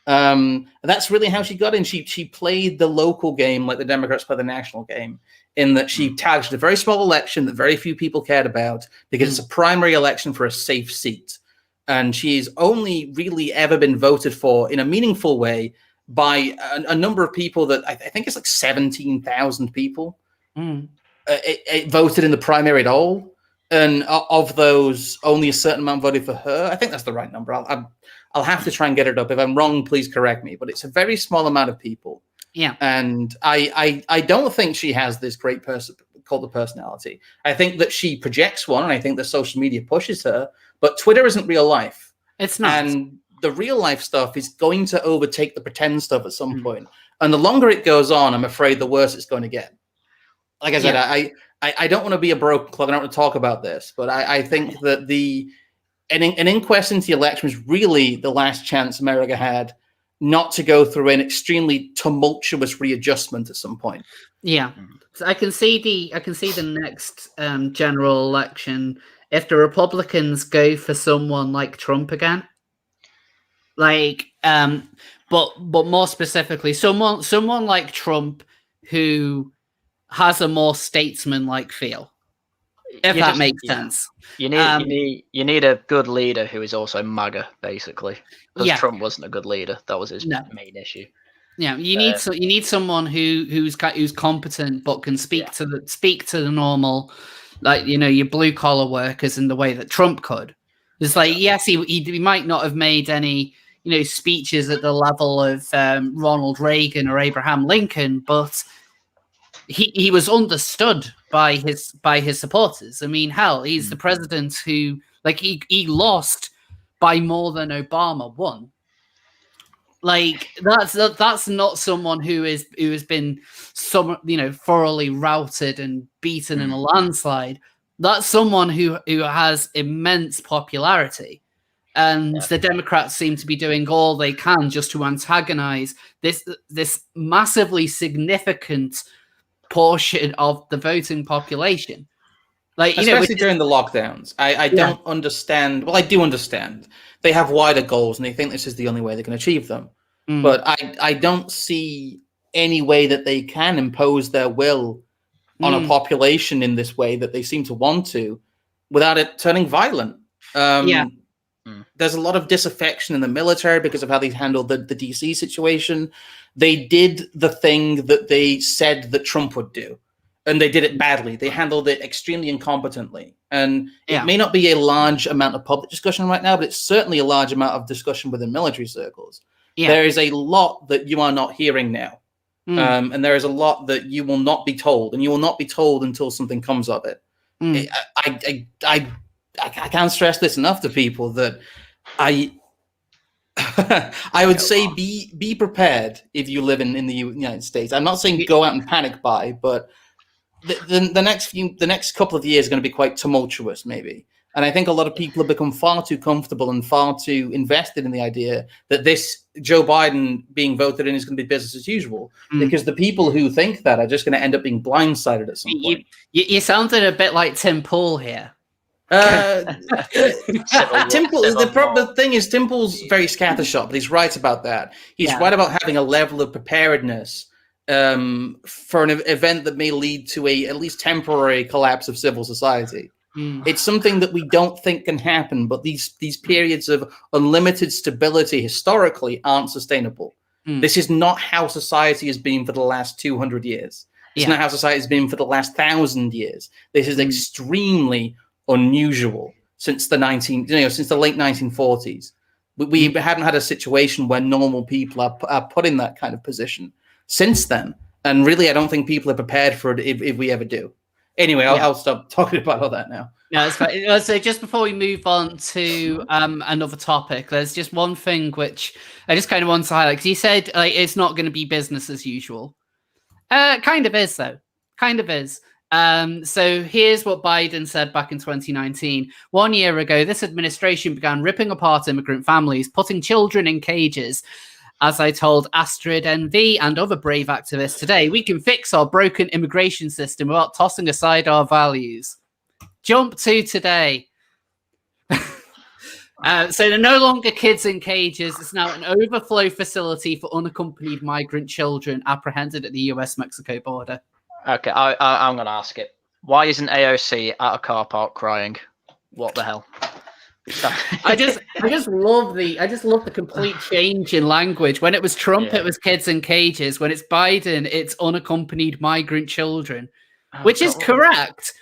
That's really how she got in. She played the local game like the Democrats play the national game, in that she targeted a very small election that very few people cared about because it's a primary election for a safe seat. And she's only really ever been voted for in a meaningful way by a number of people that I think it's like 17,000 people it voted in the primary at all. And of those, only a certain amount voted for her. I think that's the right number. I'll have to try and get it up. If I'm wrong, please correct me. But it's a very small amount of people. Yeah. And I don't think she has this great cult of personality. I think that she projects one, and I think that social media pushes her. But Twitter isn't real life. It's not. And the real life stuff is going to overtake the pretend stuff at some point. And the longer it goes on, I'm afraid the worse it's going to get. Like I said, I don't want to be a broken clock. I don't want to talk about this, but I think that an inquest into the election was really the last chance America had not to go through an extremely tumultuous readjustment at some point. Yeah, so I can see the next general election if the Republicans go for someone like Trump again, but more specifically, someone like Trump who has a more statesman-like feel, if that makes sense. You need a good leader who is also MAGA, basically. Because Trump wasn't a good leader. That was his main issue. Yeah, you need someone who's competent but can speak to the normal, your blue collar workers in the way that Trump could. It's like, yes, he might not have made any speeches at the level of Ronald Reagan or Abraham Lincoln, but he was understood by his supporters. I mean, hell, he's the president who he lost by more than Obama won. That's not someone who has been thoroughly routed and beaten in a landslide. That's someone who has immense popularity. And the Democrats seem to be doing all they can just to antagonize this massively significant portion of the voting population. Especially during the lockdowns. I don't understand. Well, I do understand. They have wider goals and they think this is the only way they can achieve them. But I don't see any way that they can impose their will on a population in this way that they seem to want to without it turning violent. There's a lot of disaffection in the military because of how they handled the DC situation. They did the thing that they said that Trump would do, and they did it badly. They handled it extremely incompetently. And it may not be a large amount of public discussion right now, but it's certainly a large amount of discussion within military circles. There is a lot that you are not hearing now. And there is a lot that you will not be told, and you will not be told until something comes of it. I can't stress this enough to people that I would say be prepared if you live in the United States. I'm not saying go out and panic buy, but the next couple of years are going to be quite tumultuous, maybe. And I think a lot of people have become far too comfortable and far too invested in the idea that this Joe Biden being voted in is going to be business as usual, because the people who think that are just going to end up being blindsided at some point. You sounded a bit like Tim Pool here. The thing is, Timple's very scattershot, but he's right about that. He's right about having a level of preparedness for an event that may lead to at least temporary collapse of civil society. It's something that we don't think can happen, but these periods of unlimited stability historically aren't sustainable. This is not how society has been for the last 200 years. It's not how society has been for the last 1,000 years. This is extremely unusual since the late 1940s. We haven't had a situation where normal people are put in that kind of position since then. And really, I don't think people are prepared for it if we ever do. Anyway, I'll stop talking about all that now. No, it's fine. So just before we move on to another topic, there's just one thing which I just kind of want to highlight. Because you said it's not going to be business as usual. Kind of is, though. Kind of is. So here's what Biden said back in 2019. 1 year ago, this administration began ripping apart immigrant families, putting children in cages. As I told Astrid NV and other brave activists today, we can fix our broken immigration system without tossing aside our values. Jump to today. So they're no longer kids in cages. It's now an overflow facility for unaccompanied migrant children apprehended at the US-Mexico border. Okay, I'm going to ask it. Why isn't AOC at a car park crying? What the hell? I just love the complete change in language. When it was Trump, it was kids in cages. When it's Biden, it's unaccompanied migrant children, which is correct.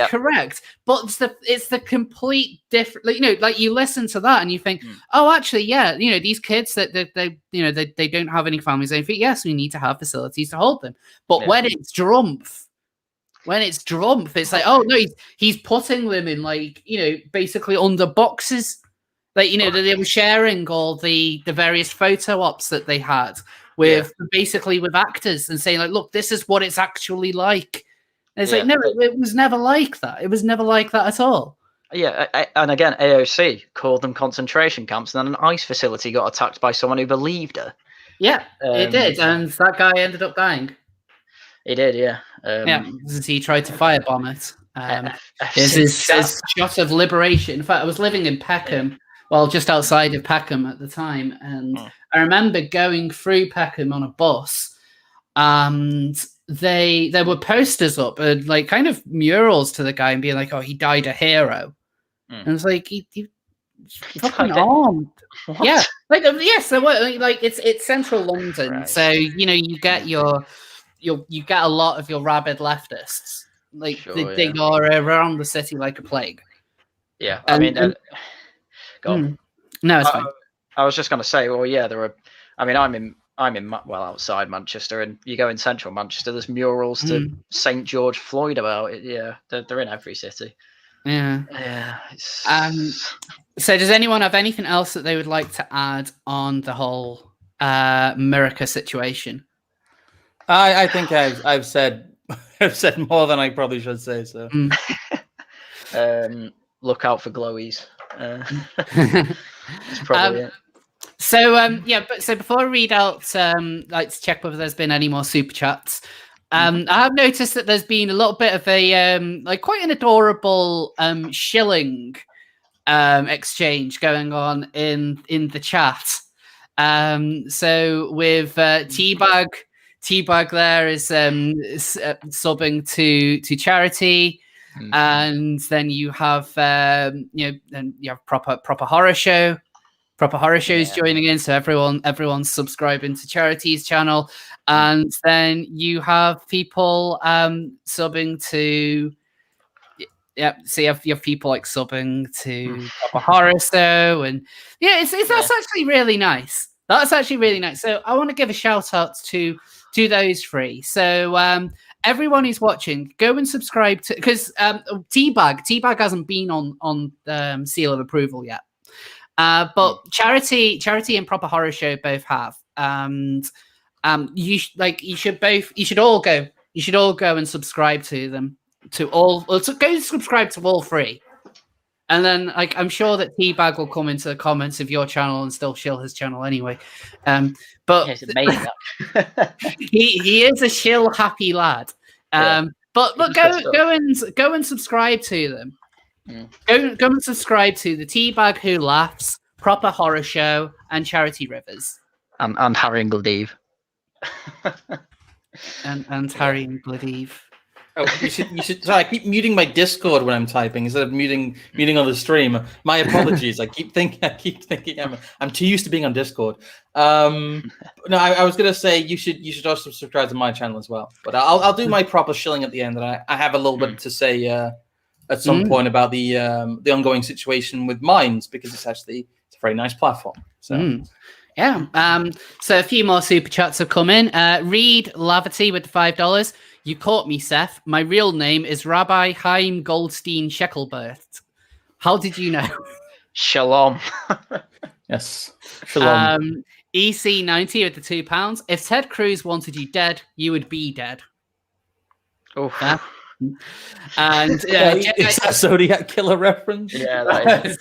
Correct. But it's the complete different. Like you listen to that and you think, oh, actually, these kids that they don't have any families. They think, yes, we need to have facilities to hold them. But when it's Drumpf. It's like, oh no, he's putting them in basically under boxes. They were sharing all the various photo ops that they had with actors and saying look, this is what it's actually like. And it's no, it was never like that. It was never like that at all. Yeah, and again, AOC called them concentration camps, and then an ICE facility got attacked by someone who believed her. Yeah, it did, and that guy ended up dying. He did, yeah. Because he tried to firebomb it. There's this shot of liberation. In fact, I was living in Peckham, just outside of Peckham at the time, and I remember going through Peckham on a bus, and there were posters up, kind of murals to the guy, and being like, "Oh, he died a hero," and it's like he fucking armed. What? Yeah, yes, there were. It's central London, right. So you get you get a lot of your rabid leftists. They go around the city like a plague. Yeah, I mean, go on. No, it's fine. I was just going to say, there are. I mean, I'm in outside Manchester, and you go in central Manchester. There's murals to St. George Floyd about it. Yeah, they're in every city. Yeah. So, does anyone have anything else that they would like to add on the whole America situation? I think I've said more than I probably should say. So, look out for glowies. That's probably it. So before I read out, to check whether there's been any more super chats. I have noticed that there's been a little bit of a quite an adorable shilling exchange going on in the chat. So with Teabag there is subbing to charity, and then you have then you have proper horror show. Proper Horror Show's joining in, so everyone's subscribing to Charity's channel, and then you have people subbing to so you have people subbing to Proper Horror Show, and that's actually really nice. That's actually really nice. So I want to give a shout out to those three. So everyone who's watching, go and subscribe to, because Teabag hasn't been on Seal of Approval yet. But Charity and Proper Horror Show both have, and you should all go and subscribe to them, go subscribe to all three, and then I'm sure that Teabag will come into the comments of your channel and still shill his channel anyway. But it's amazing. he is a shill happy lad. But look, go and subscribe to them. Go and subscribe to the Teabag Who Laughs, Proper Horror Show, and Charity Rivers. And Harry and Gladive. and Harry and Gladive. Oh, you should. Sorry, I keep muting my Discord when I'm typing instead of muting on the stream. My apologies. I keep thinking I'm too used to being on Discord. No, I was gonna say you should also subscribe to my channel as well. But I'll do my proper shilling at the end, and I have a little bit to say at some point about the ongoing situation with Minds, because it's a very nice platform. So. Yeah. So a few more super chats have come in. Reed Lavity with the $5. You caught me, Seth. My real name is Rabbi Chaim Goldstein Sheckelbert. How did you know? Shalom. Yes. Shalom. EC90 with the £2. If Ted Cruz wanted you dead, you would be dead. Oh. And is that a Zodiac Killer reference? Yeah, that is.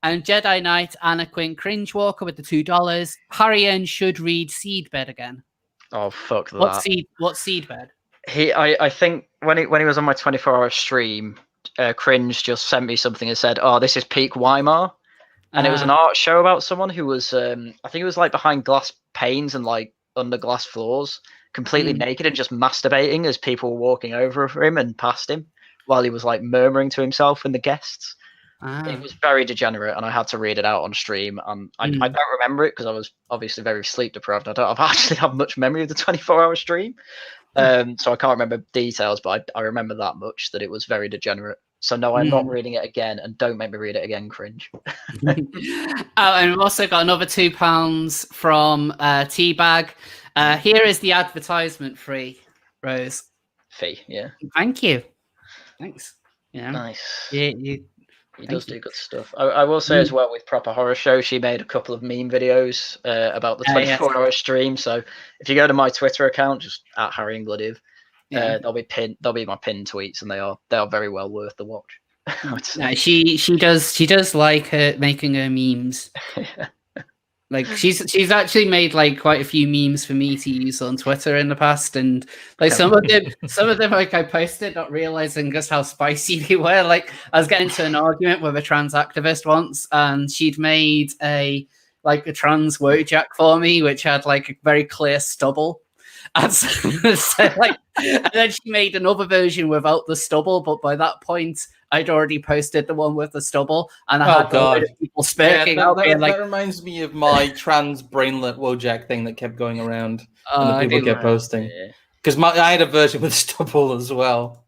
And Jedi Knight Anna Quinn Cringewalker with the $2. Harry N should read Seedbed again. Oh fuck that! What's Seedbed? I think when he was on my 24-hour stream, Cringe just sent me something and said, "Oh, this is peak Weimar," and it was an art show about someone who was, I think it was like behind glass panes and like under glass floors, completely naked and just masturbating as people were walking over him and past him while he was like murmuring to himself and the guests. It was very degenerate, and I had to read it out on stream. I don't remember it because I was obviously very sleep deprived. I don't actually have much memory of the 24-hour stream, so I can't remember details, but I remember that much, that it was very degenerate. So no, I'm not reading it again, and don't make me read it again, Cringe. And we've also got another £2 from Teabag. Here is the advertisement free, Rose. Fee, yeah. Thank you. Thanks. Yeah. Nice. He does do good stuff. I will say as well, with Proper Horror Show, she made a couple of meme videos about the 24-hour stream. So if you go to my Twitter account, just at Harry and Gladive, they'll be my pinned tweets, and they are very well worth the watch. No, she does like making her memes. Like she's actually made like quite a few memes for me to use on Twitter in the past, and like some of them like I posted not realizing just how spicy they were. Like I was getting into an argument with a trans activist once, and she'd made a trans Wojak for me, which had like a very clear stubble. And and then she made another version without the stubble, but by that point I'd already posted the one with the stubble, and I had a lot of people speaking out. That reminds me of my trans brainlet Wojak thing that kept going around, and the people kept posting. Because I had a version with stubble as well.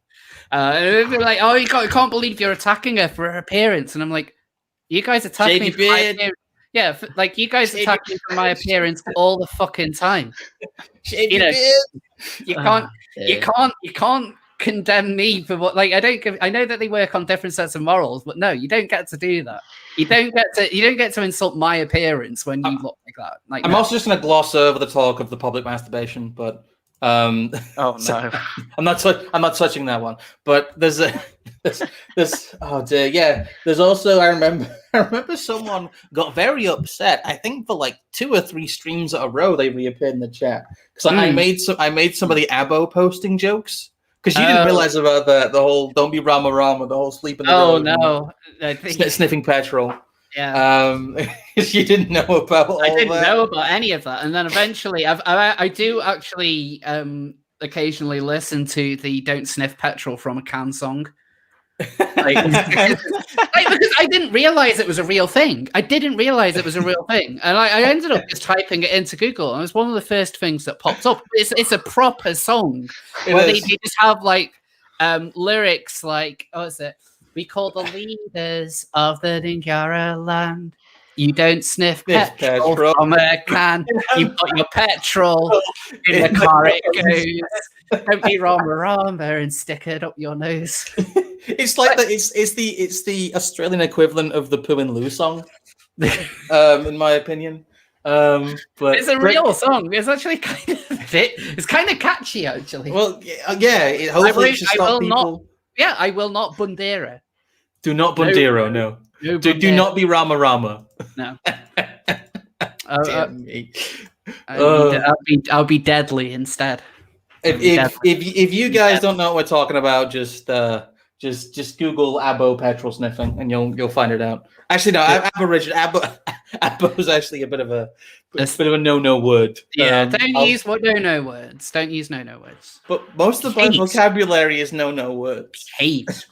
It'd be like, oh, you can't believe you're attacking her for her appearance, and I'm like, you guys attack me for my appearance. Yeah, like you guys attack me for my appearance all the fucking time. You can't condemn me for what, like, I know that they work on different sets of morals, but no, you don't get to do that. You don't get to insult my appearance when you look like that. Like, I'm also just going to gloss over the talk of the public masturbation, but oh no, I'm not touching that one. But there's oh dear, yeah. There's also I remember someone got very upset. I think for like 2 or 3 streams at a row they reappeared in the chat because I made some of the abo posting jokes. Because you didn't realize about the whole "don't be Rama Rama," the whole sleep in the road. No, sniffing petrol. Yeah, you didn't know about all that. I didn't know about any of that, and then eventually, I do actually occasionally listen to the "Don't Sniff Petrol" from a Can song. Because I didn't realize it was a real thing. And I ended up just typing it into Google, and it was one of the first things that popped up. It's a proper song where they just have like lyrics like, oh, is it? We call the leaders of the Dingara land. You don't sniff petrol from a can. You put your petrol in the car it goes. Don't be Rama and stick it up your nose. It's like it's the Australian equivalent of the Poo and Lou song, in my opinion. But it's a real song. It's actually it's kind of catchy, actually. Well, yeah. Hopefully, I will not Bundera. Do not Bundero. No. Do not be Rama. No. Damn me. I'll be deadly instead. If you guys don't know what we're talking about, just Google Abo petrol sniffing and you'll find it out. Actually, no, Abo is actually a bit of a no word. Yeah, don't use no words. Don't use no words. But most of the vocabulary is no words. Hate.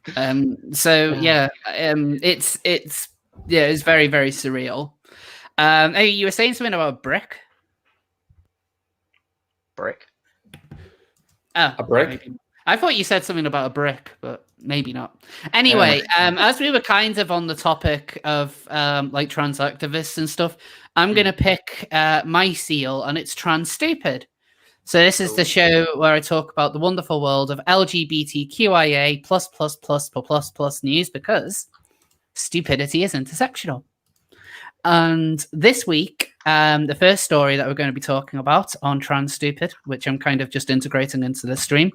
It's very, very surreal. Hey, you were saying something about a brick? Brick? Oh, a brick? Maybe. I thought you said something about a brick, but maybe not. Anyway, as we were kind of on the topic of like trans activists and stuff, I'm going to pick my seal, and it's Trans Stupid. So this is the show where I talk about the wonderful world of LGBTQIA plus news, because stupidity is intersectional. And this week, the first story that we're going to be talking about on Trans Stupid, which I'm kind of just integrating into the stream.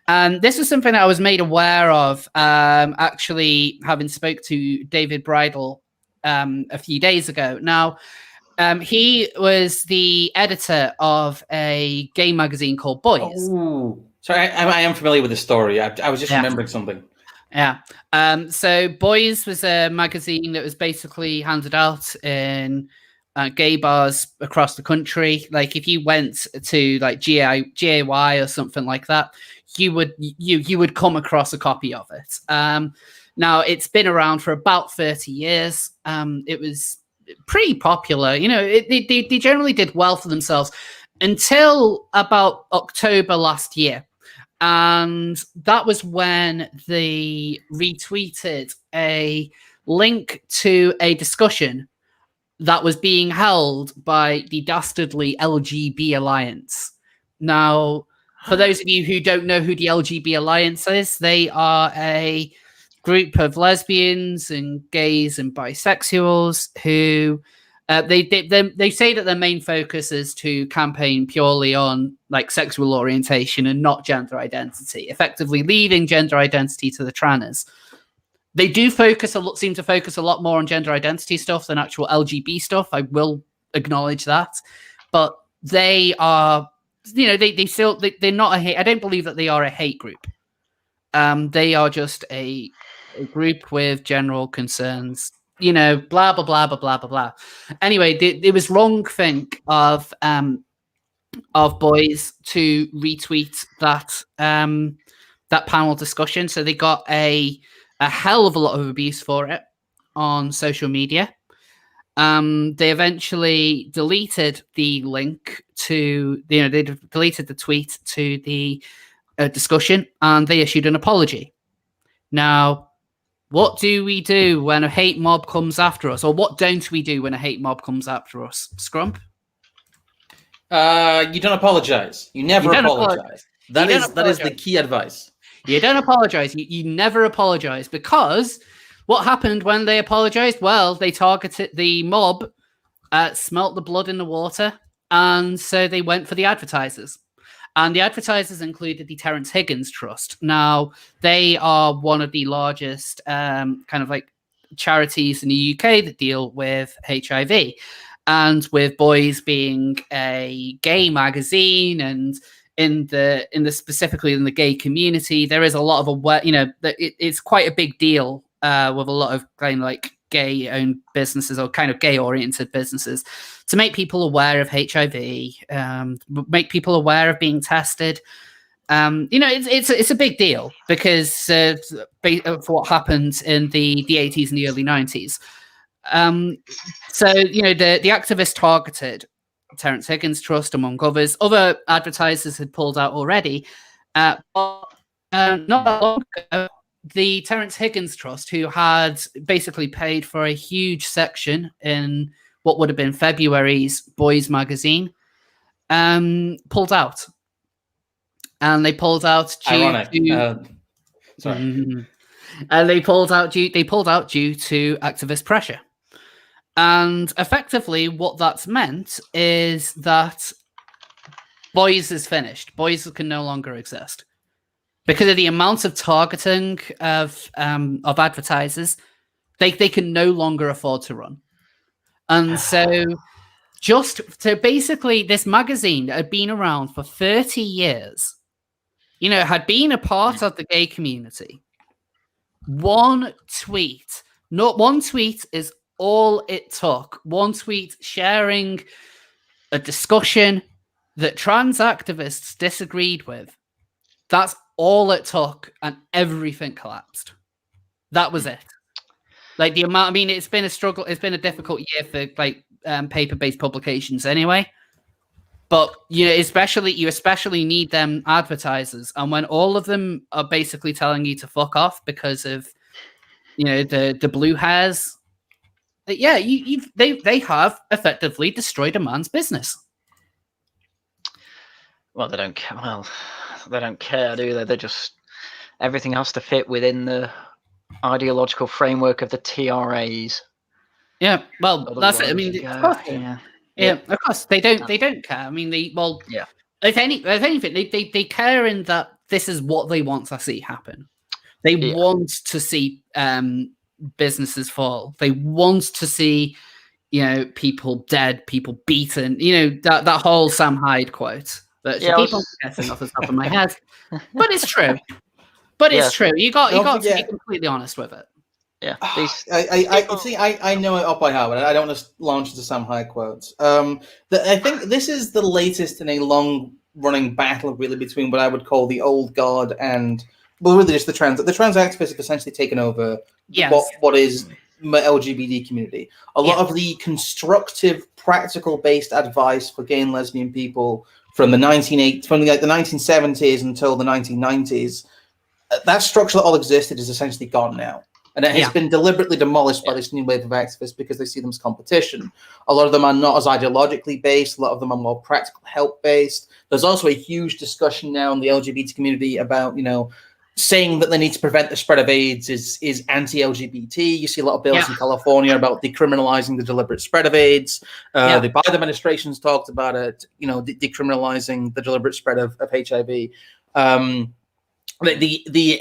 This was something that I was made aware of, actually having spoke to David Bridle a few days ago. Now, he was the editor of a gay magazine called Boys. Oh, sorry, I am familiar with the story. I was just remembering something. Yeah. So Boys was a magazine that was basically handed out in gay bars across the country. Like if you went to like GAY or something like that, you would come across a copy of it. Now it's been around for about 30 years. It was pretty popular. You know, they generally did well for themselves until about October last year. And that was when they retweeted a link to a discussion that was being held by the dastardly LGB Alliance. Now, for those of you who don't know who the LGB Alliance is, they are a group of lesbians and gays and bisexuals who they say that their main focus is to campaign purely on like sexual orientation and not gender identity, effectively leaving gender identity to the tranners. They do seem to focus a lot more on gender identity stuff than actual LGB stuff. I will acknowledge that, but they are, you know, they're not a hate. I don't believe that they are a hate group. They are just a group with general concerns. You know, blah blah blah blah blah blah blah. Anyway, it was wrong think of Boys to retweet that that panel discussion. So they got a hell of a lot of abuse for it on social media. They eventually deleted the link to, you know, they deleted the tweet to the discussion, and they issued an apology. Now, what do we do when a hate mob comes after us? Or what don't we do when a hate mob comes after us? Scrump? You don't apologize. You never apologize. That is the key advice. You don't apologize. You never apologize, because what happened when they apologized? Well, they targeted the mob, smelt the blood in the water, and so they went for the advertisers. And the advertisers included the Terence Higgins Trust. Now, they are one of the largest kind of like charities in the UK that deal with HIV. And with Boys being a gay magazine, and in the specifically in the gay community, there is a lot of it's quite a big deal with a lot of kind of like gay-owned businesses or kind of gay-oriented businesses to make people aware of HIV, make people aware of being tested. It's a big deal because of what happened in the 80s and the early 90s. So, you know, the activists targeted Terence Higgins Trust, among others. Other advertisers had pulled out already. But not that long ago, the Terence Higgins Trust, who had basically paid for a huge section in what would have been February's Boys magazine, pulled out. And they pulled out due and they pulled out due to activist pressure. And effectively what that's meant is that Boys is finished. Boys can no longer exist. Because of the amount of targeting of advertisers, they can no longer afford to run. And so basically, this magazine that had been around for 30 years, had been a part of the gay community. One tweet is all it took. One tweet sharing a discussion that trans activists disagreed with. That's all it took, and everything collapsed. That was it. Like the amount. I mean, it's been a struggle. It's been a difficult year for paper-based publications, anyway. But you especially need them advertisers, and when all of them are basically telling you to fuck off because of the blue hairs, they have effectively destroyed a man's business. Well, they don't care. Well, they don't care, do they? They just everything has to fit within the ideological framework of the TRAs. Yeah, well, that's it. I mean, of course, of course, they don't. They don't care. I mean, If anything, they care in that this is what they want to see happen. They want to see businesses fall. They want to see people dead, people beaten. That whole Sam Hyde quote. That keep on forgetting off the top of my head, but it's true. It's true. You got to be completely honest with it. Yeah. I know it up by heart, but I don't want to launch into Sam Hyde quotes. I think this is the latest in a long-running battle, really, between what I would call the old guard and, well, really just the trans activists have essentially taken over what is the LGBT community. A lot of the constructive, practical-based advice for gay and lesbian people from the 1970s until the 1990s, that structure that all existed is essentially gone now. And it has been deliberately demolished by this new wave of activists because they see them as competition. A lot of them are not as ideologically based. A lot of them are more practical help based. There's also a huge discussion now in the LGBT community about, saying that they need to prevent the spread of AIDS is anti-LGBT. You see a lot of bills in California about decriminalizing the deliberate spread of AIDS. The Biden administration's talked about it, decriminalizing the deliberate spread of HIV. The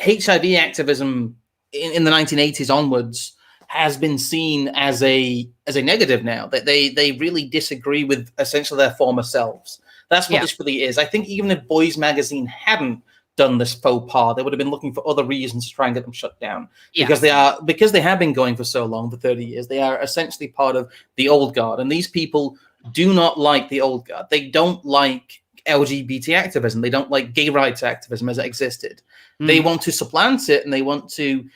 HIV activism in the 1980s onwards has been seen as a negative now. That they really disagree with essentially their former selves. That's what this really is. I think even if Boys Magazine hadn't done this faux pas, they would have been looking for other reasons to try and get them shut down. Because they have been going for so long, for 30 years. They are essentially part of the old guard, and these people do not like the old guard. They don't like LGBT activism. They don't like gay rights activism as it existed. They want to supplant it, and they want to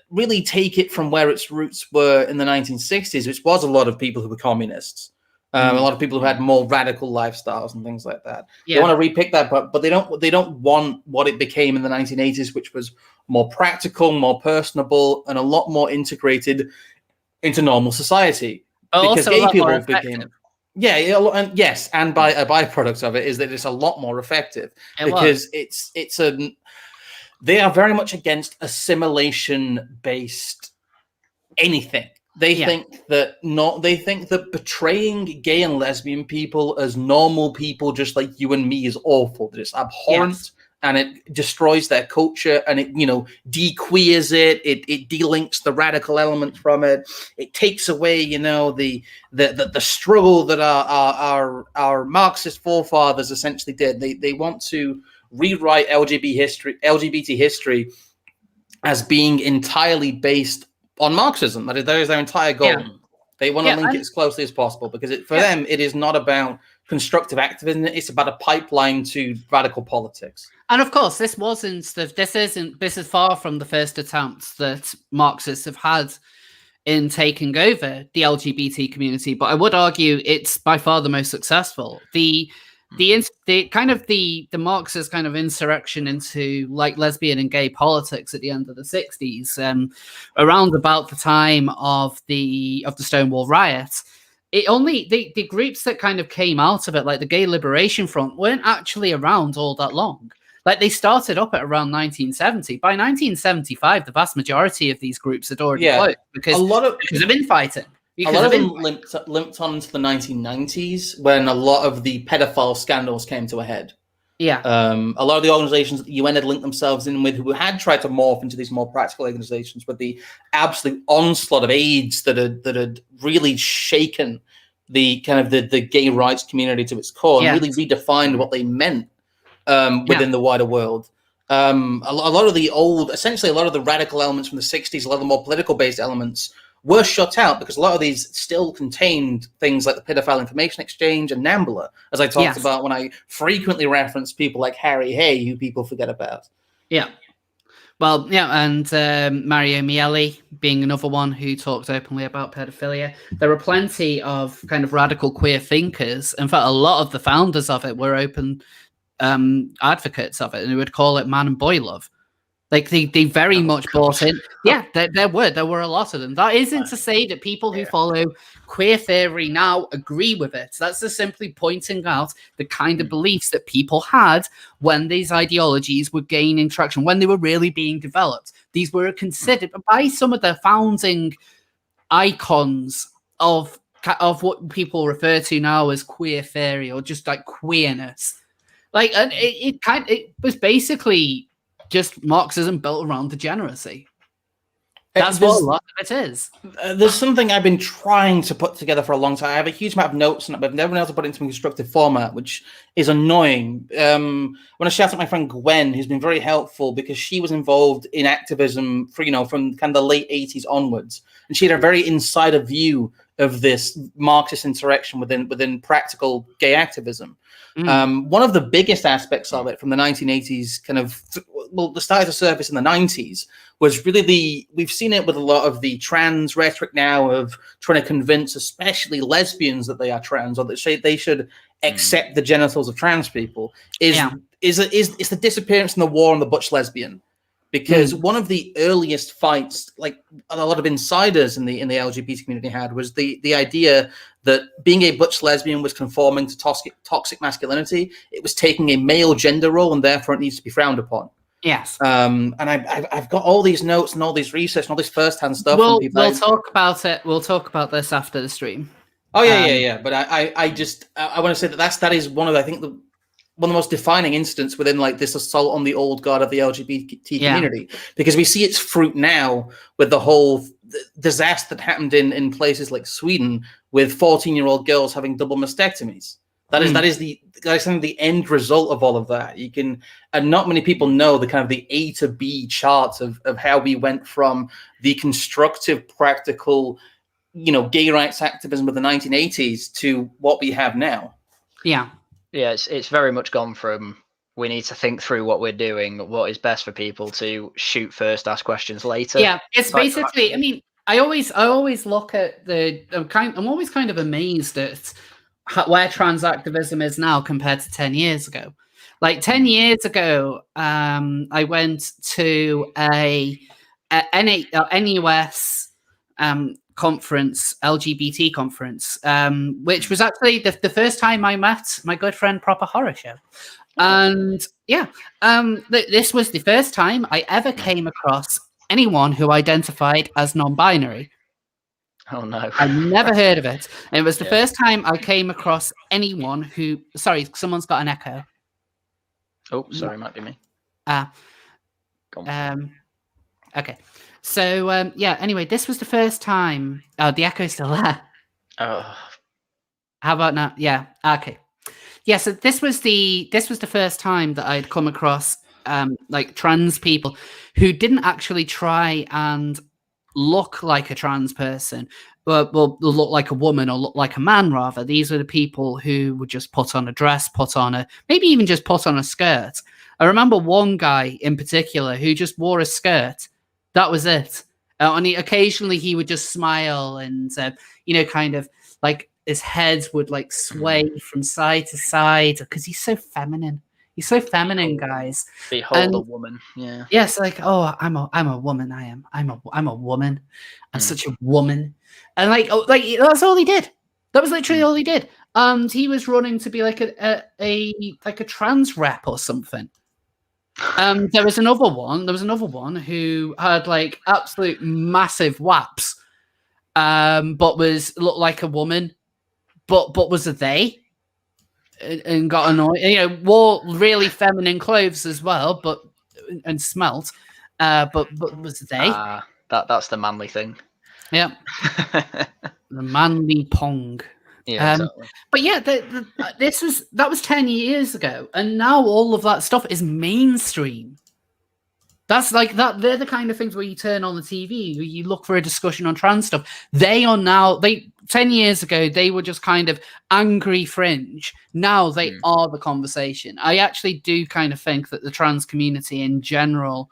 really take it from where its roots were in the 1960s, which was a lot of people who were communists. A lot of people who had more radical lifestyles and things like that. They want to repick that, but they don't want what it became in the 1980s, which was more practical, more personable, and a lot more integrated into normal society. Because gay people became and by a byproduct of it is that it's a lot more effective because they are very much against assimilation-based anything. They think that portraying gay and lesbian people as normal people just like you and me is awful, that it's abhorrent and it destroys their culture and it de-queers it delinks the radical element from it. It takes away the struggle that our Marxist forefathers essentially did. They want to rewrite LGBT history as being entirely based on Marxism. That is their entire goal. They want to link it as closely as possible because for them it is not about constructive activism. It's about a pipeline to radical politics. And of course, this is far from the first attempts that Marxists have had in taking over the LGBT community, but I would argue it's by far the most successful. The Marxist kind of insurrection into lesbian and gay politics at the end of the 60s, around about the time of the Stonewall riots, the groups that kind of came out of it, like the Gay Liberation Front, weren't actually around all that long. Like they started up at around 1970. By 1975, the vast majority of these groups had already closed because of infighting. A lot of them limped on into the 1990s when a lot of the pedophile scandals came to a head. A lot of the organizations that the UN had linked themselves in with, who had tried to morph into these more practical organizations, with the absolute onslaught of AIDS that had really shaken the kind of the gay rights community to its core, and really redefined what they meant within the wider world. A lot of the essentially a lot of the radical elements from the 60s, a lot of the more political based elements were shut out because a lot of these still contained things like the pedophile information exchange and NAMBLA, as I talked about when I frequently reference people like Harry Hay, who people forget about. Yeah. Well, yeah, and Mario Miele being another one who talked openly about pedophilia. There were plenty of kind of radical queer thinkers. In fact, a lot of the founders of it were open advocates of it, and they would call it man and boy love. Like they very much bought in. Yeah, there were a lot of them. That isn't to say that people who follow queer theory now agree with it. That's just simply pointing out the kind of beliefs that people had when these ideologies were gaining traction, when they were really being developed. These were considered by some of the founding icons of what people refer to now as queer theory or just like queerness. Like, and it was basically just Marxism built around degeneracy. That's what a lot of it is. There's something I've been trying to put together for a long time. I have a huge amount of notes, but I've never been able to put it into a constructive format, which is annoying. I want to shout out my friend Gwen, who's been very helpful because she was involved in activism for, from kind of the late 80s onwards. And she had a very insider view of this Marxist interaction within practical gay activism. One of the biggest aspects of it from the 1980s, the start of the surface in the 90s, was really we've seen it with a lot of the trans rhetoric now of trying to convince especially lesbians that they are trans or that they should accept the genitals of trans people is the disappearance and the war on the butch lesbian. Because one of the earliest fights, like a lot of insiders in the LGBT community had, was the idea that being a butch lesbian was conforming to toxic masculinity. It was taking a male gender role, and therefore it needs to be frowned upon. Yes. And I've got all these notes and all this research and all this firsthand stuff. We'll talk about it. We'll talk about this after the stream. Oh yeah. But I want to say that is one of the most defining incidents within like this assault on the old guard of the LGBT community, because we see its fruit now with the whole disaster that happened in places like Sweden with 14-year-old girls having double mastectomies. That is the end result of all of that. And not many people know the kind of the A to B charts of how we went from the constructive, practical, gay rights activism of the 1980s to what we have now. Yeah. Yeah, it's very much gone from we need to think through what we're doing, what is best for people, to shoot first, ask questions later. Yeah, it's basically. I mean, I always look at I'm always kind of amazed at where trans activism is now compared to 10 years ago. Like 10 years ago, I went to a NUS conference, LGBT conference, which was actually the first time I met my good friend Proper Horror Show. And this was the first time I ever came across anyone who identified as non-binary. Oh no. I never heard of it. And it was the first time I came across anyone who, sorry, someone's got an echo. Oh, sorry, might be me. Okay. So, anyway, this was the first time. Oh, the echo's still there. Oh. How about now? Yeah. Okay. Yeah, so this was the first time that I'd come across like trans people who didn't actually try and look like a trans person, but look like a woman or look like a man, rather. These were the people who would just put on a dress, maybe even just put on a skirt. I remember one guy in particular who just wore a skirt. That was it. And occasionally he would just smile and, kind of like his head would like sway from side to side because he's so feminine. He's so feminine, guys. Behold a woman. Yeah. Yes, like, oh, I'm a woman. I'm a woman. I'm such a woman. And like that's all he did. That was literally all he did. And he was running to be like a trans rep or something. There was another one who had like absolute massive waps, but looked like a woman, but was a they, and got annoyed. Wore really feminine clothes as well, and smelt, but was a they. That's the manly thing. Yeah, the manly pong. Yeah, exactly. But yeah, that was 10 years ago, and now all of that stuff is mainstream. That's like that. They're the kind of things where you turn on the TV, you look for a discussion on trans stuff. They are now. 10 years ago, they were just kind of angry fringe. Now they are the conversation. I actually do kind of think that the trans community in general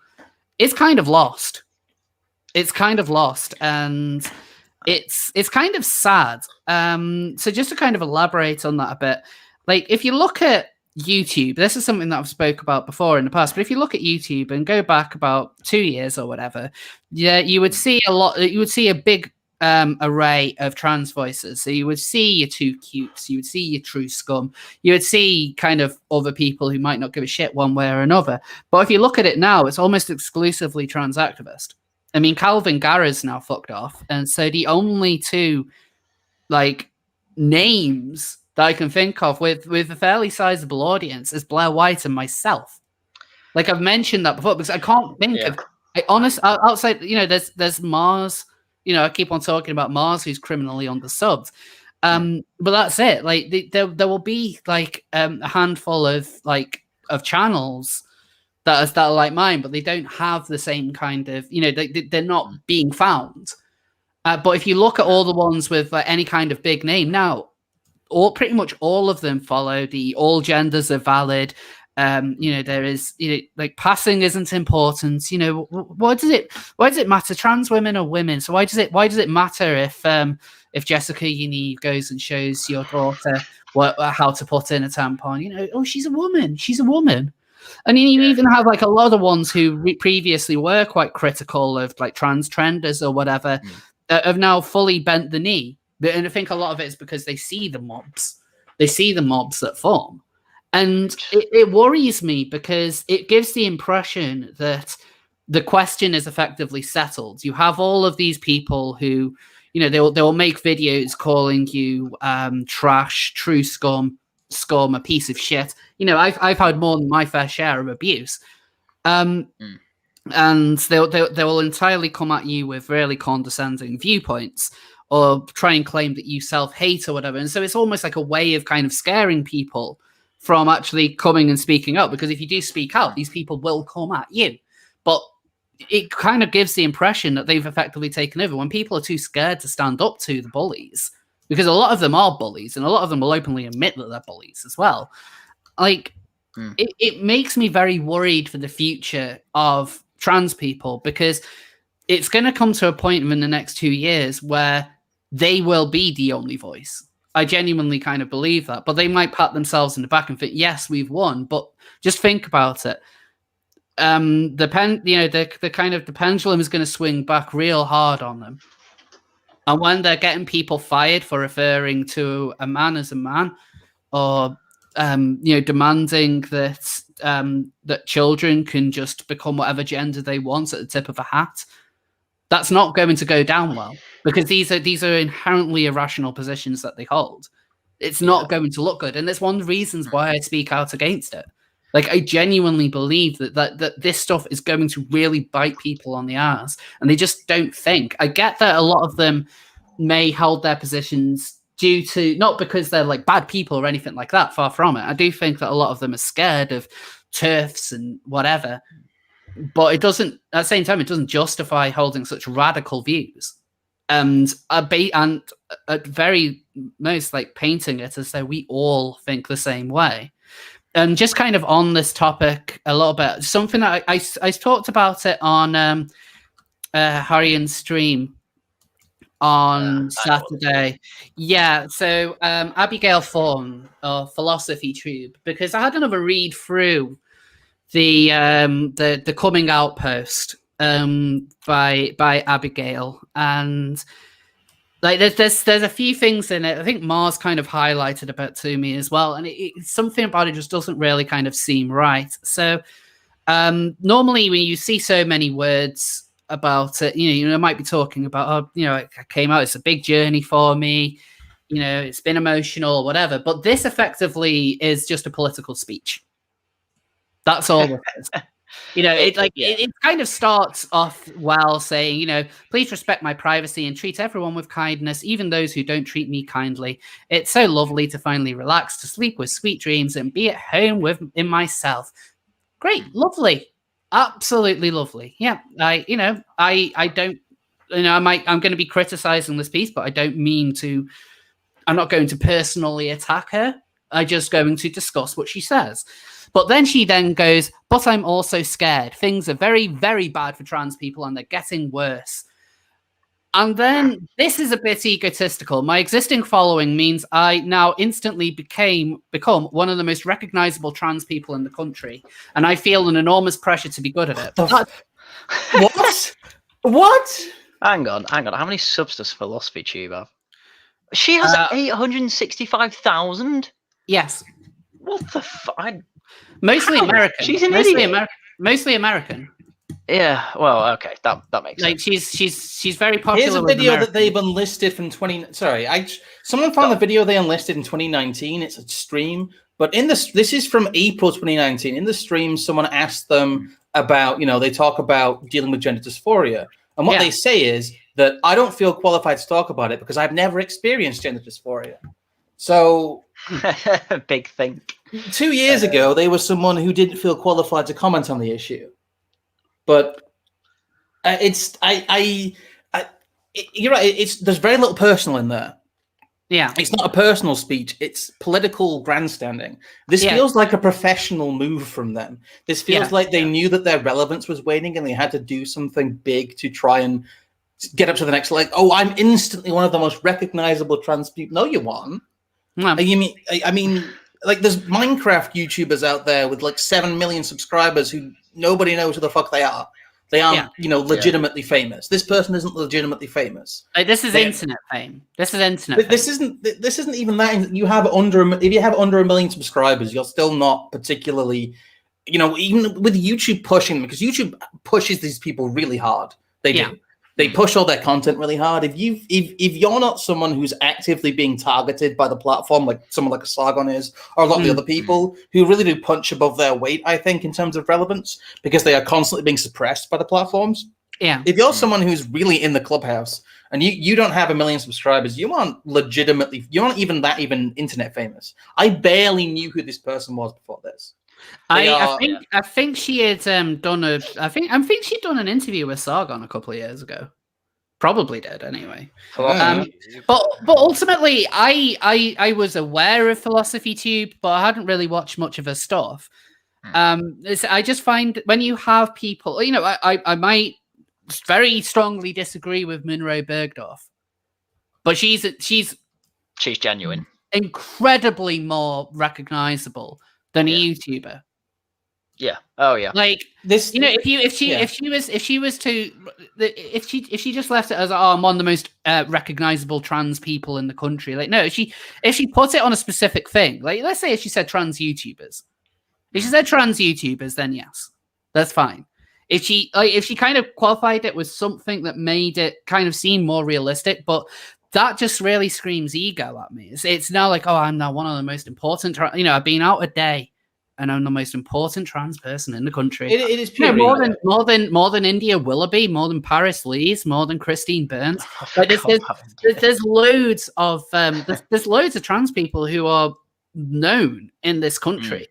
is kind of lost. It's kind of lost, and it's kind of sad. So just to kind of elaborate on that a bit, like if you look at YouTube, this is something that I've spoke about before in the past, but if you look at YouTube and go back about 2 years or whatever, yeah, you would see a big array of trans voices. So you would see your Too Cutes, you would see your True Scum, you would see kind of other people who might not give a shit one way or another. But if you look at it now, it's almost exclusively trans activist. I mean, Calvin Garrett's now fucked off, and so the only two like names that I can think of with a fairly sizable audience is Blair White and myself. Like I've mentioned that before because I can't think of outside. There's Mars. I keep on talking about Mars, who's criminally undersubbed. But that's it. Like there will be like a handful of channels that are like mine, but they don't have the same kind of, they're not being found. But if you look at all the ones with any kind of big name now, pretty much all of them follow the all genders are valid. There is, like passing isn't important. Why does it matter? Trans women are women. So why does it matter if Jessica Unique goes and shows your daughter how to put in a tampon? Oh, she's a woman. She's a woman. And you even have like a lot of ones who previously were quite critical of like trans trenders or whatever have now fully bent the knee. And I think a lot of it is because they see the mobs. They see the mobs that form. And it worries me because it gives the impression that the question is effectively settled. You have all of these people who, they'll make videos calling you trash, true scum, a piece of shit. I've had more than my fair share of abuse. And they will entirely come at you with really condescending viewpoints or try and claim that you self-hate or whatever. And so it's almost like a way of kind of scaring people from actually coming and speaking out, because if you do speak out, these people will come at you. But it kind of gives the impression that they've effectively taken over when people are too scared to stand up to the bullies, because a lot of them are bullies and a lot of them will openly admit that they're bullies as well. Like, it makes me very worried for the future of trans people, because it's going to come to a point in the next 2 years where they will be the only voice. I genuinely kind of believe that, but they might pat themselves in the back and think, yes, we've won. But just think about it. The pendulum is going to swing back real hard on them. And when they're getting people fired for referring to a man as a man, or demanding that children can just become whatever gender they want at the tip of a hat, that's not going to go down well, because these are inherently irrational positions that they hold. It's not going to look good, and it's one of the reasons why I speak out against it. Like, I genuinely believe that this stuff is going to really bite people on the ass, and they just don't think. I get that a lot of them may hold their positions due to, not because they're like bad people or anything like that, far from it. I do think that a lot of them are scared of TERFs and whatever, but it doesn't, at the same time, it doesn't justify holding such radical views. And at very most, like, painting it as though we all think the same way. And just kind of on this topic a little bit, something that I talked about it on Harrian's stream on Saturday. Yeah, so Abigail Thorne of Philosophy Tube, because I had another read through the coming out post by Abigail, and like there's a few things in it. I think Mars kind of highlighted a bit to me as well, and something about it just doesn't really kind of seem right. So normally when you see so many words about it, I might be talking about, I came out, it's a big journey for me, it's been emotional or whatever, but this effectively is just a political speech. That's all it is. You know, it kind of starts off well saying, you know, please respect my privacy and treat everyone with kindness, even those who don't treat me kindly. It's so lovely to finally relax, to sleep with sweet dreams and be at home in myself. Great, lovely, absolutely lovely. Yeah, I don't, you know, I'm going to be criticizing this piece, but I don't mean to. I'm not going to personally attack her. I'm just going to discuss what she says. But then she then goes, but I'm also scared. Things are very, very bad for trans people and they're getting worse. And then this is a bit egotistical. My existing following means I now instantly become one of the most recognizable trans people in the country. And I feel an enormous pressure to be good at it. What? What? Hang on. How many subs does Philosophy Tube have? She has 865,000? Yes. What the fuck? Mostly American. She's an idiot. Mostly American. Yeah, well, okay, that makes sense. She's very popular. Here's a video that they've unlisted from someone found the video they unlisted in 2019. It's a stream, but this is from April 2019. In the stream, someone asked them about, you know, they talk about dealing with gender dysphoria, and what they say is that I don't feel qualified to talk about it because I've never experienced gender dysphoria. So big thing. 2 years ago, there was someone who didn't feel qualified to comment on the issue. But you're right. There's very little personal in there. Yeah, it's not a personal speech. It's political grandstanding. This feels like a professional move from them. This feels like they knew that their relevance was waning and they had to do something big to try and get up to the next. Like, oh, I'm instantly one of the most recognizable trans people. No, you aren't. No. I mean, like, there's Minecraft YouTubers out there with like 7 million subscribers who nobody knows who the fuck they are. They aren't, you know, legitimately famous. This person isn't legitimately famous. This is internet fame. This is internet. This isn't even that. If you have under 1 million subscribers, you're still not particularly, you know, even with YouTube pushing, because YouTube pushes these people really hard. They do. They push all their content really hard. If you're not someone who's actively being targeted by the platform, like someone like a Sargon is, or a lot of the other people who really do punch above their weight, I think, in terms of relevance, because they are constantly being suppressed by the platforms. Yeah. If you're someone who's really in the clubhouse and you don't have 1 million subscribers, you aren't even internet famous. I barely knew who this person was before this. I think she had done she'd done an interview with Sargon a couple of years ago. Probably did anyway. But ultimately, I was aware of Philosophy Tube, but I hadn't really watched much of her stuff. I just find when you have people, you know, I might very strongly disagree with Monroe Bergdorf, but she's genuine, incredibly more recognizable than a YouTuber. Yeah. Oh yeah. Like this, you know, if she just left it as, oh, I'm one of the most recognizable trans people in the country. Like, no, if she put it on a specific thing, like let's say if she said trans YouTubers, then yes, that's fine. If she kind of qualified it with something that made it kind of seem more realistic, but that just really screams ego at me. It's now like, oh, I'm now one of the most important, I've been out a day and I'm the most important trans person in the country. It is pure more than India Willoughby, more than Paris Lees, more than Christine Burns. There's loads of trans people who are known in this country.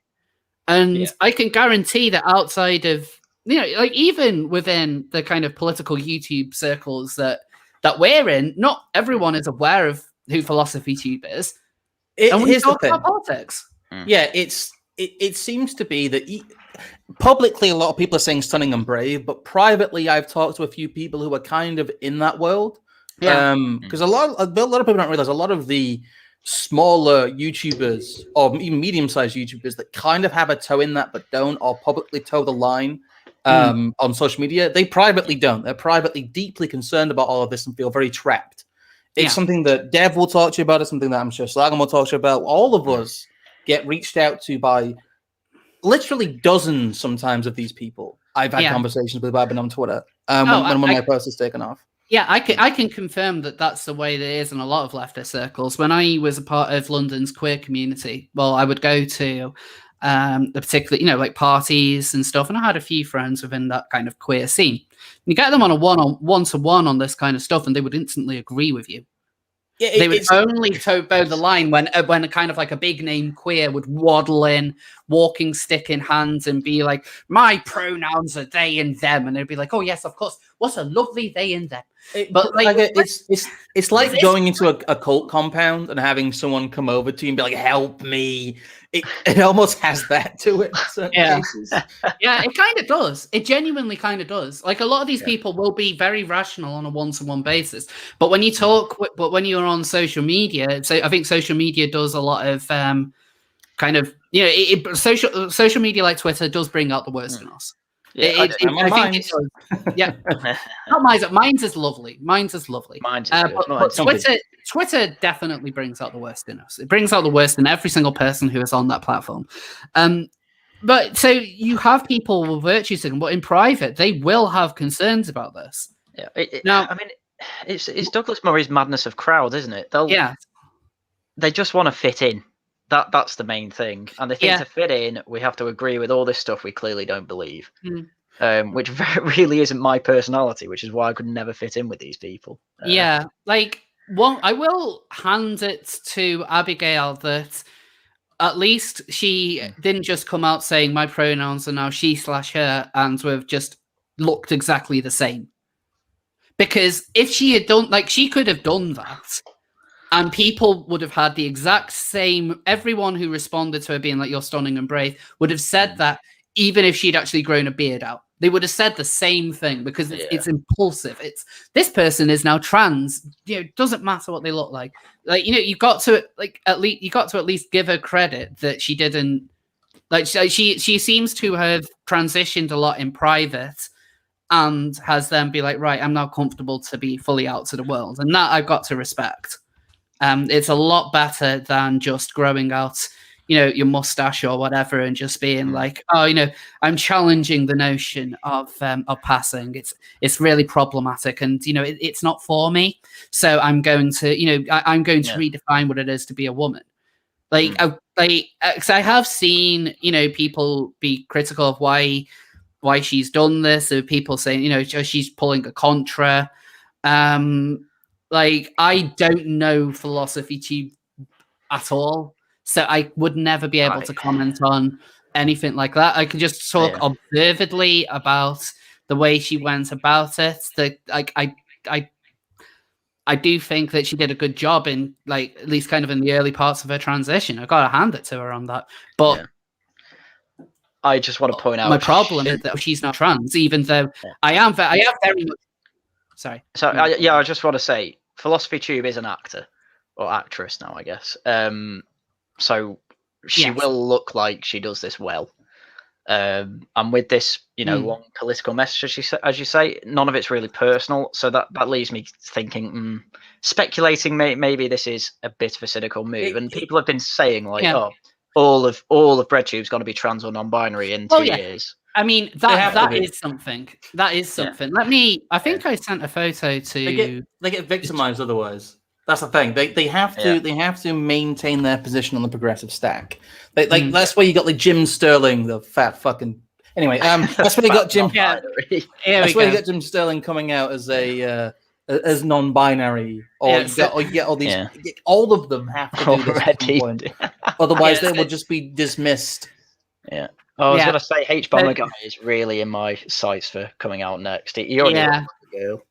And I can guarantee that outside of, like even within the kind of political YouTube circles that we're in, not everyone is aware of who Philosophy Tube is. And we talk about politics. Yeah, it seems to be that publicly a lot of people are saying stunning and brave, but privately I've talked to a few people who are kind of in that world. Because a lot of people don't realize a lot of the smaller YouTubers or even medium-sized YouTubers that kind of have a toe in that but don't, or publicly toe the line on social media, they privately don't. They're privately deeply concerned about all of this and feel very trapped. It's something that Dev will talk to you about. It's something that I'm sure Slagan will talk to you about. All of us get reached out to by literally dozens sometimes of these people. I've had conversations with. I've been on Twitter when one of my posts is taken off. Yeah, I can confirm that that's the way that it is in a lot of leftist circles. When I was a part of London's queer community, well, I would go to particularly, like parties and stuff. And I had a few friends within that kind of queer scene. You get them on a one-to-one on this kind of stuff, and they would instantly agree with you. Yeah, they would only toe the line when a kind of like a big name queer would waddle in, walking stick in hand, and be like, "My pronouns are they and them," and they'd be like, "Oh yes, of course. What a lovely they and them." But like it's like going into a cult compound and having someone come over to you and be like, "Help me." It almost has that to it. Cases. Yeah, it kind of does. It genuinely kind of does. Like a lot of these people will be very rational on a one-to-one basis, but when you're on social media, so I think social media does a lot of kind of social media like Twitter does bring out the worst in us. Yeah, I think it does. Yeah, not mine. Mine's is lovely. Mine's is lovely. But Twitter definitely brings out the worst in us. It brings out the worst in every single person who is on that platform. But so you have people with virtue signaling, but in private, they will have concerns about this. Yeah. I mean, it's Douglas Murray's madness of crowds, isn't it? They just want to fit in. That's the main thing. And they think to fit in, we have to agree with all this stuff we clearly don't believe, which really isn't my personality, which is why I could never fit in with these people. I will hand it to Abigail that at least she didn't just come out saying my pronouns are now she/her and we've just looked exactly the same. Because if she had done, she could have done that. And people would have had the exact same, everyone who responded to her being like, "You're stunning and brave," would have said that even if she'd actually grown a beard out. They would have said the same thing because it's impulsive. It's this person is now trans. It doesn't matter what they look like. You got to at least give her credit that she didn't she seems to have transitioned a lot in private and has then be like, right, I'm now comfortable to be fully out to the world. And that I've got to respect. It's a lot better than just growing out, your mustache or whatever, and just being like, "Oh, I'm challenging the notion of passing. It's really problematic, and it's not for me. So I'm going to, I'm going to redefine what it is to be a woman." Because I have seen, people be critical of why she's done this, or people saying, she's pulling a contra. I don't know philosophy tube at all, so I would never be able to comment on anything like that. I could just talk observedly about the way she went about it. I do think that she did a good job in, at least kind of in the early parts of her transition. I got to hand it to her on that. But I just want to point out my problem is that she's not trans, even though I am very much. Sorry. So I just want to say, Philosophy Tube is an actor or actress now, I guess. So she will look like she does this well. And with this, long political message, as you say, none of it's really personal. So that leaves me thinking, speculating maybe this is a bit of a cynical move. And people have been saying all of BreadTube's going to be trans or non-binary in 2 years. I mean, that is something. That is something. I think I sent a photo to. They get victimized otherwise. That's the thing. They have to maintain their position on the progressive stack. That's where you got Jim Sterling, the fat fucking. Anyway, that's where you got Jim. That's where you got Jim Sterling coming out as as non-binary, or you get all these. All of them have to do this at some point. Otherwise, they will just be dismissed. Yeah. I was going to say, H-Bomber Guy is really in my sights for coming out next. He already girl.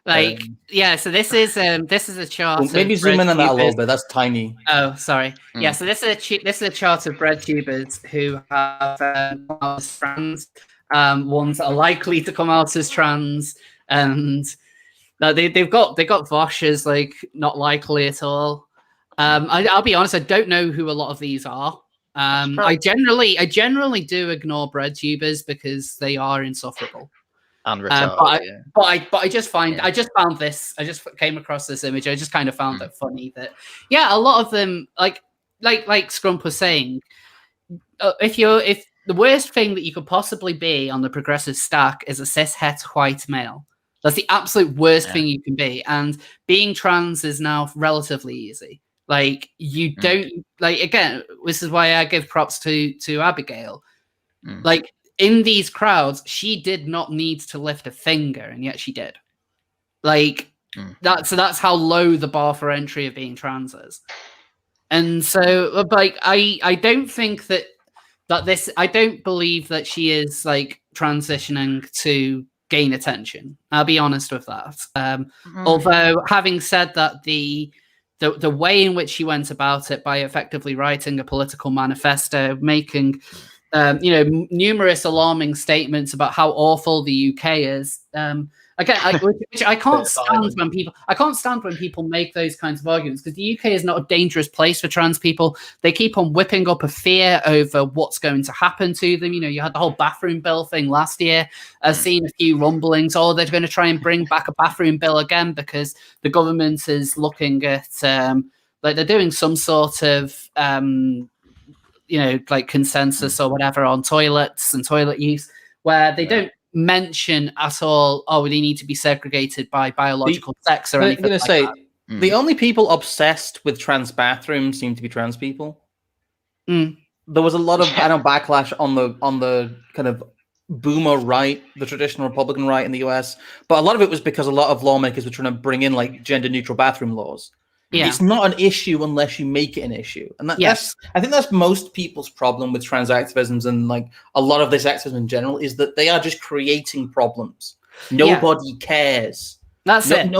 So this is a chart. Well, maybe zoom in on that a little bit. That's tiny. Oh, sorry. Yeah, so this is a chart of breadtubers who have come out as trans, ones that are likely to come out as trans, and they've got Vosh as not likely at all. I'll be honest, I don't know who a lot of these are. I generally do ignore breadtubers because they are insufferable and retarded. But I just found this. I just came across this image. I just kind of found it funny that a lot of them like Scrump was saying, if the worst thing that you could possibly be on the progressive stack is a cis-het white male, that's the absolute worst thing you can be. And being trans is now relatively easy. Like, you don't, like, again, this is why I give props to Abigail. Like, in these crowds, she did not need to lift a finger, and yet she did. Like, that's how low the bar for entry of being trans is. And so, like, I don't think that this, I don't believe that she is, like, transitioning to gain attention. I'll be honest with that. Although, having said that, the way in which she went about it by effectively writing a political manifesto, making numerous alarming statements about how awful the UK is. Again, which I can't stand when people make those kinds of arguments, because the UK is not a dangerous place for trans people. They keep on whipping up a fear over what's going to happen to them. You had the whole bathroom bill thing last year. I've seen a few rumblings. Oh, they're going to try and bring back a bathroom bill again because the government is looking at like they're doing some sort of like consensus or whatever on toilets and toilet use, where they don't mention at all, oh, they need to be segregated by biological sex or anything like that. The only people obsessed with trans bathrooms seem to be trans people. There was a lot of backlash on the kind of boomer right, the traditional Republican right in the US, but a lot of it was because a lot of lawmakers were trying to bring in like gender neutral bathroom laws. It's not an issue unless you make it an issue. And that's, I think that's most people's problem with trans activisms and like a lot of this activism in general, is that they are just creating problems. Nobody cares. That's it.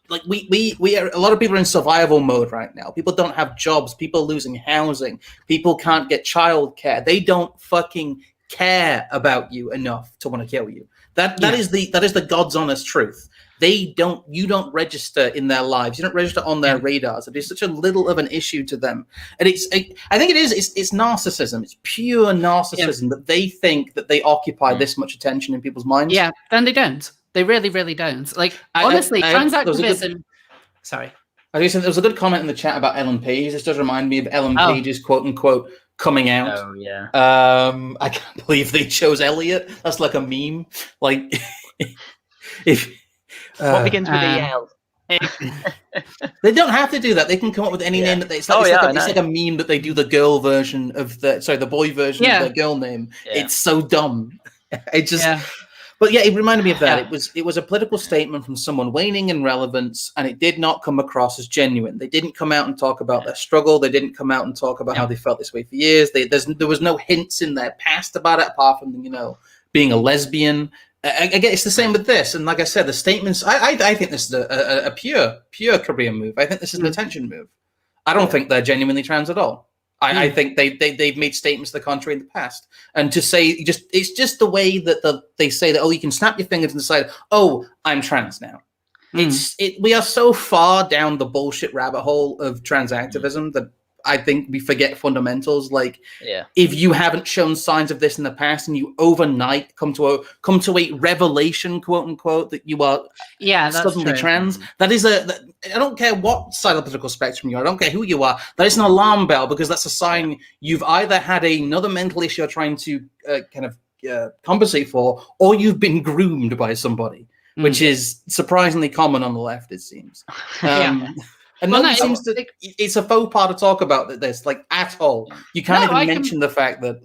Like we are, a lot of people are in survival mode right now. People don't have jobs. People are losing housing. People can't get childcare. They don't fucking care about you enough to want to kill you. That is the God's honest truth. You don't register in their lives. You don't register on their radars. It is such a little of an issue to them. And I think it's narcissism. It's pure narcissism that they think that they occupy this much attention in people's minds. Yeah, then they don't. They really, really don't. Like, honestly, trans activism... Sorry. I was saying there was a good comment in the chat about Ellen Page. This does remind me of Ellen Page's quote-unquote coming out. Oh, yeah. I can't believe they chose Elliot. That's like a meme. Like, if... what begins with a L? They don't have to do that. They can come up with any name that they. It's like a meme that they do the girl version of the boy version of their girl name. Yeah. It's so dumb. It just. Yeah. But yeah, it reminded me of that. It was a political statement from someone waning in relevance, and it did not come across as genuine. They didn't come out and talk about their struggle. They didn't come out and talk about how they felt this way for years. There was no hints in their past about it, apart from being a lesbian. Again, it's the same with this, and like I said, the statements. I think this is a pure career move. I think this is an attention move. I don't think they're genuinely trans at all. I think they've made statements to the contrary in the past, and to say it's just the way that they say that. Oh, you can snap your fingers and decide. Oh, I'm trans now. We are so far down the bullshit rabbit hole of trans activism that I think we forget fundamentals. Like, if you haven't shown signs of this in the past, and you overnight come to a revelation, quote unquote, that you are suddenly trans, that is I don't care what side of the political spectrum you are. I don't care who you are. That is an alarm bell, because that's a sign you've either had another mental issue you're trying to compensate for, or you've been groomed by somebody, which is surprisingly common on the left, it seems. And it's a faux pas to talk about this, like, at all. You can't even mention the fact that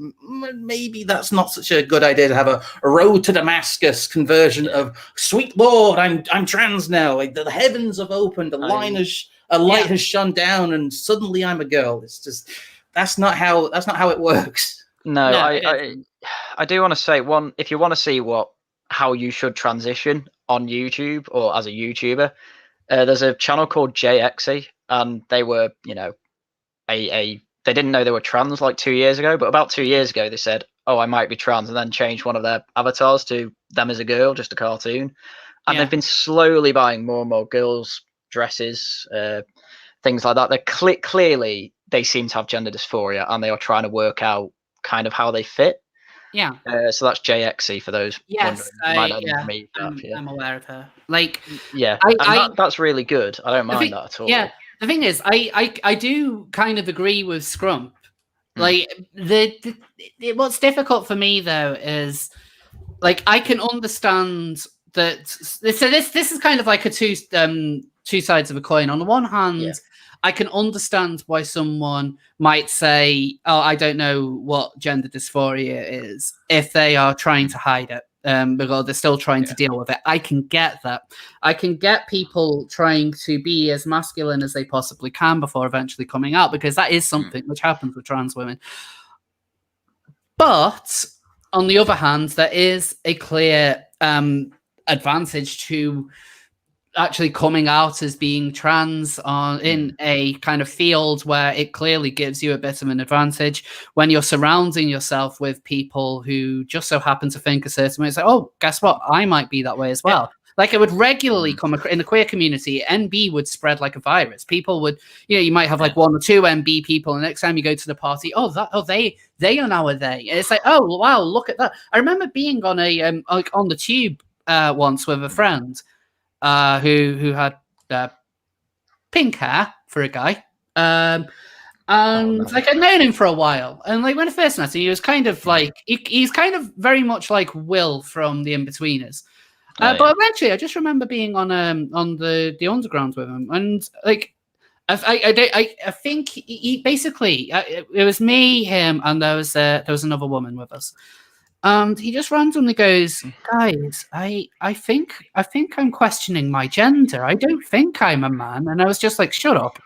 maybe that's not such a good idea to have a road to Damascus conversion of, sweet Lord, I'm trans now. Like, the heavens have opened, a light has shone down, and suddenly I'm a girl. It's just that's not how it works. No, I do want to say if you want to see how you should transition on YouTube or as a YouTuber. There's a channel called JXE, and they were, they didn't know they were trans like 2 years ago, but about 2 years ago they said, oh, I might be trans, and then changed one of their avatars to them as a girl, just a cartoon. And they've been slowly buying more and more girls' dresses, things like that. They're clearly, they seem to have gender dysphoria, and they are trying to work out kind of how they fit. Yeah. So that's JXE for those. Yes, I'm aware of her. Like, that's really good. I don't mind that at all. Yeah, the thing is, I do kind of agree with Scrump. Like, what's difficult for me though is, like, I can understand that. So this is kind of like a two sides of a coin. On the one hand, I can understand why someone might say, "Oh, I don't know what gender dysphoria is," if they are trying to hide it, because they're still trying to deal with it. I can get that. I can get people trying to be as masculine as they possibly can before eventually coming out, because that is something which happens with trans women. But on the other hand, there is a clear advantage to actually coming out as being trans in a kind of field where it clearly gives you a bit of an advantage when you're surrounding yourself with people who just so happen to think a certain way. It's like, oh, guess what? I might be that way as well. Like, it would regularly come in the queer community. NB would spread like a virus. People would, you might have like 1 or 2 NB people, and the next time you go to the party, they are now a they. And it's like, oh wow, look at that. I remember being on a like on the tube once with a friend who had pink hair for a guy, and like I'd known him for a while, and like when I first met him, he was kind of like he's kind of very much like Will from The Inbetweeners. But eventually, I just remember being on the underground with him, and like I think he basically it was me, him, and there was another woman with us, and he just randomly goes, "Guys, I think I'm questioning my gender. I don't think I'm a man." And I was just like, "Shut up."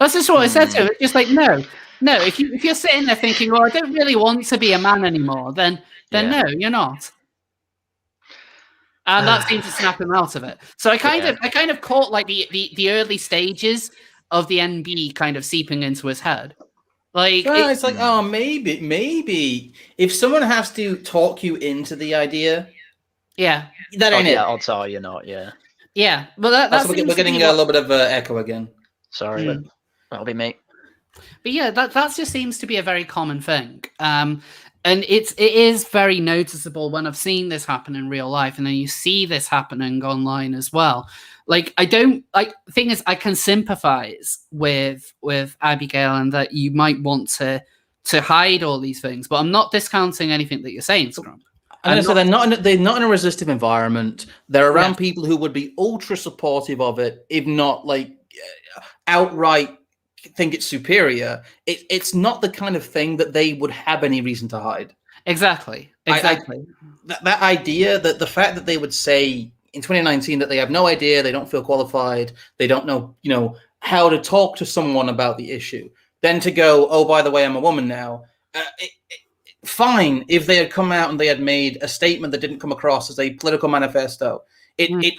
That's just what I said to him. It's just like, no. If you're sitting there thinking, "Oh, I don't really want to be a man anymore," then no, you're not. And that seemed to snap him out of it. So I kind of caught like the early stages of the NB kind of seeping into his head. Like it's like, oh, maybe if someone has to talk you into the idea, that ain't it. Odds are you're not. Yeah, but that's we're getting a little bit of echo again. Sorry, that'll be me. But yeah, that just seems to be a very common thing. And it is very noticeable when I've seen this happen in real life, and then you see this happening online as well. Like, the thing is, I can sympathize with Abigail, and that you might want to hide all these things, but I'm not discounting anything that you're saying, Scrump. And so they're not in a resistive environment. They're around people who would be ultra supportive of it, if not like outright think it's superior. It's not the kind of thing that they would have any reason to hide. Exactly. That idea, that the fact that they would say in 2019 that they have no idea, they don't feel qualified, they don't know, how to talk to someone about the issue, then to go, oh, by the way, I'm a woman now. Fine if they had come out and they had made a statement that didn't come across as a political manifesto. It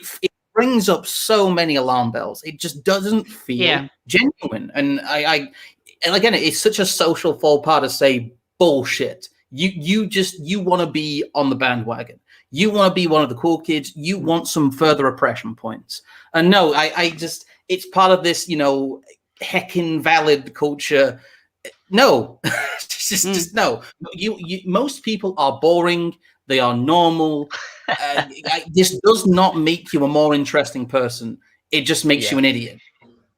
brings up so many alarm bells. It just doesn't feel genuine. And and again, it's such a social faux pas to say bullshit. You want to be on the bandwagon. You want to be one of the cool kids. You want some further oppression points. And no, it's part of this, heckin' valid culture. No, just no. Most people are boring. They are normal. This does not make you a more interesting person. It just makes you an idiot.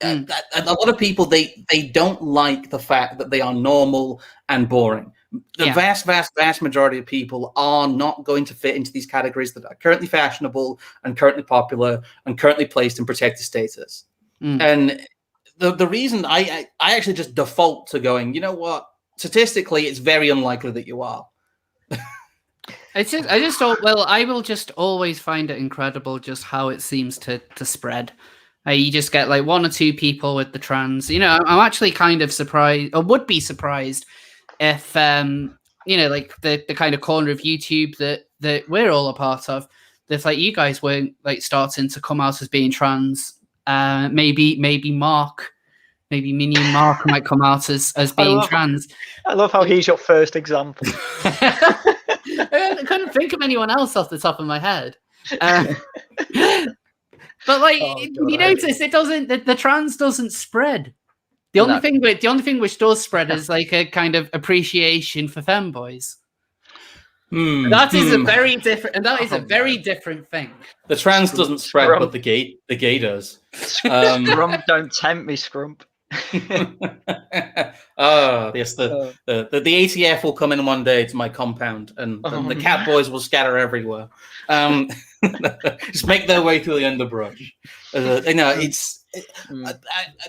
A lot of people, they don't like the fact that they are normal and boring. The vast majority of people are not going to fit into these categories that are currently fashionable and currently popular and currently placed in protected status. And the reason I actually just default to going, you know what? Statistically, it's very unlikely that you are. I just thought, well, I will just always find it incredible just how it seems to spread. You just get like 1 or 2 people with the trans. I'm actually kind of surprised, or would be surprised, if like the kind of corner of YouTube that we're all a part of, if like you guys weren't like starting to come out as being trans. Maybe Mark. Maybe Minion Mark might come out as being trans. I love how he's your first example. I couldn't think of anyone else off the top of my head. But like, you notice it doesn't. The trans doesn't spread. The only thing which does spread is like a kind of appreciation for femboys. That is a very different, and that is a very different thing. The trans doesn't spread, but the gay does. Scrump, don't tempt me, Scrump. Yes, the ATF will come in one day to my compound, and the cat boys will scatter everywhere. Just make their way through the underbrush. It's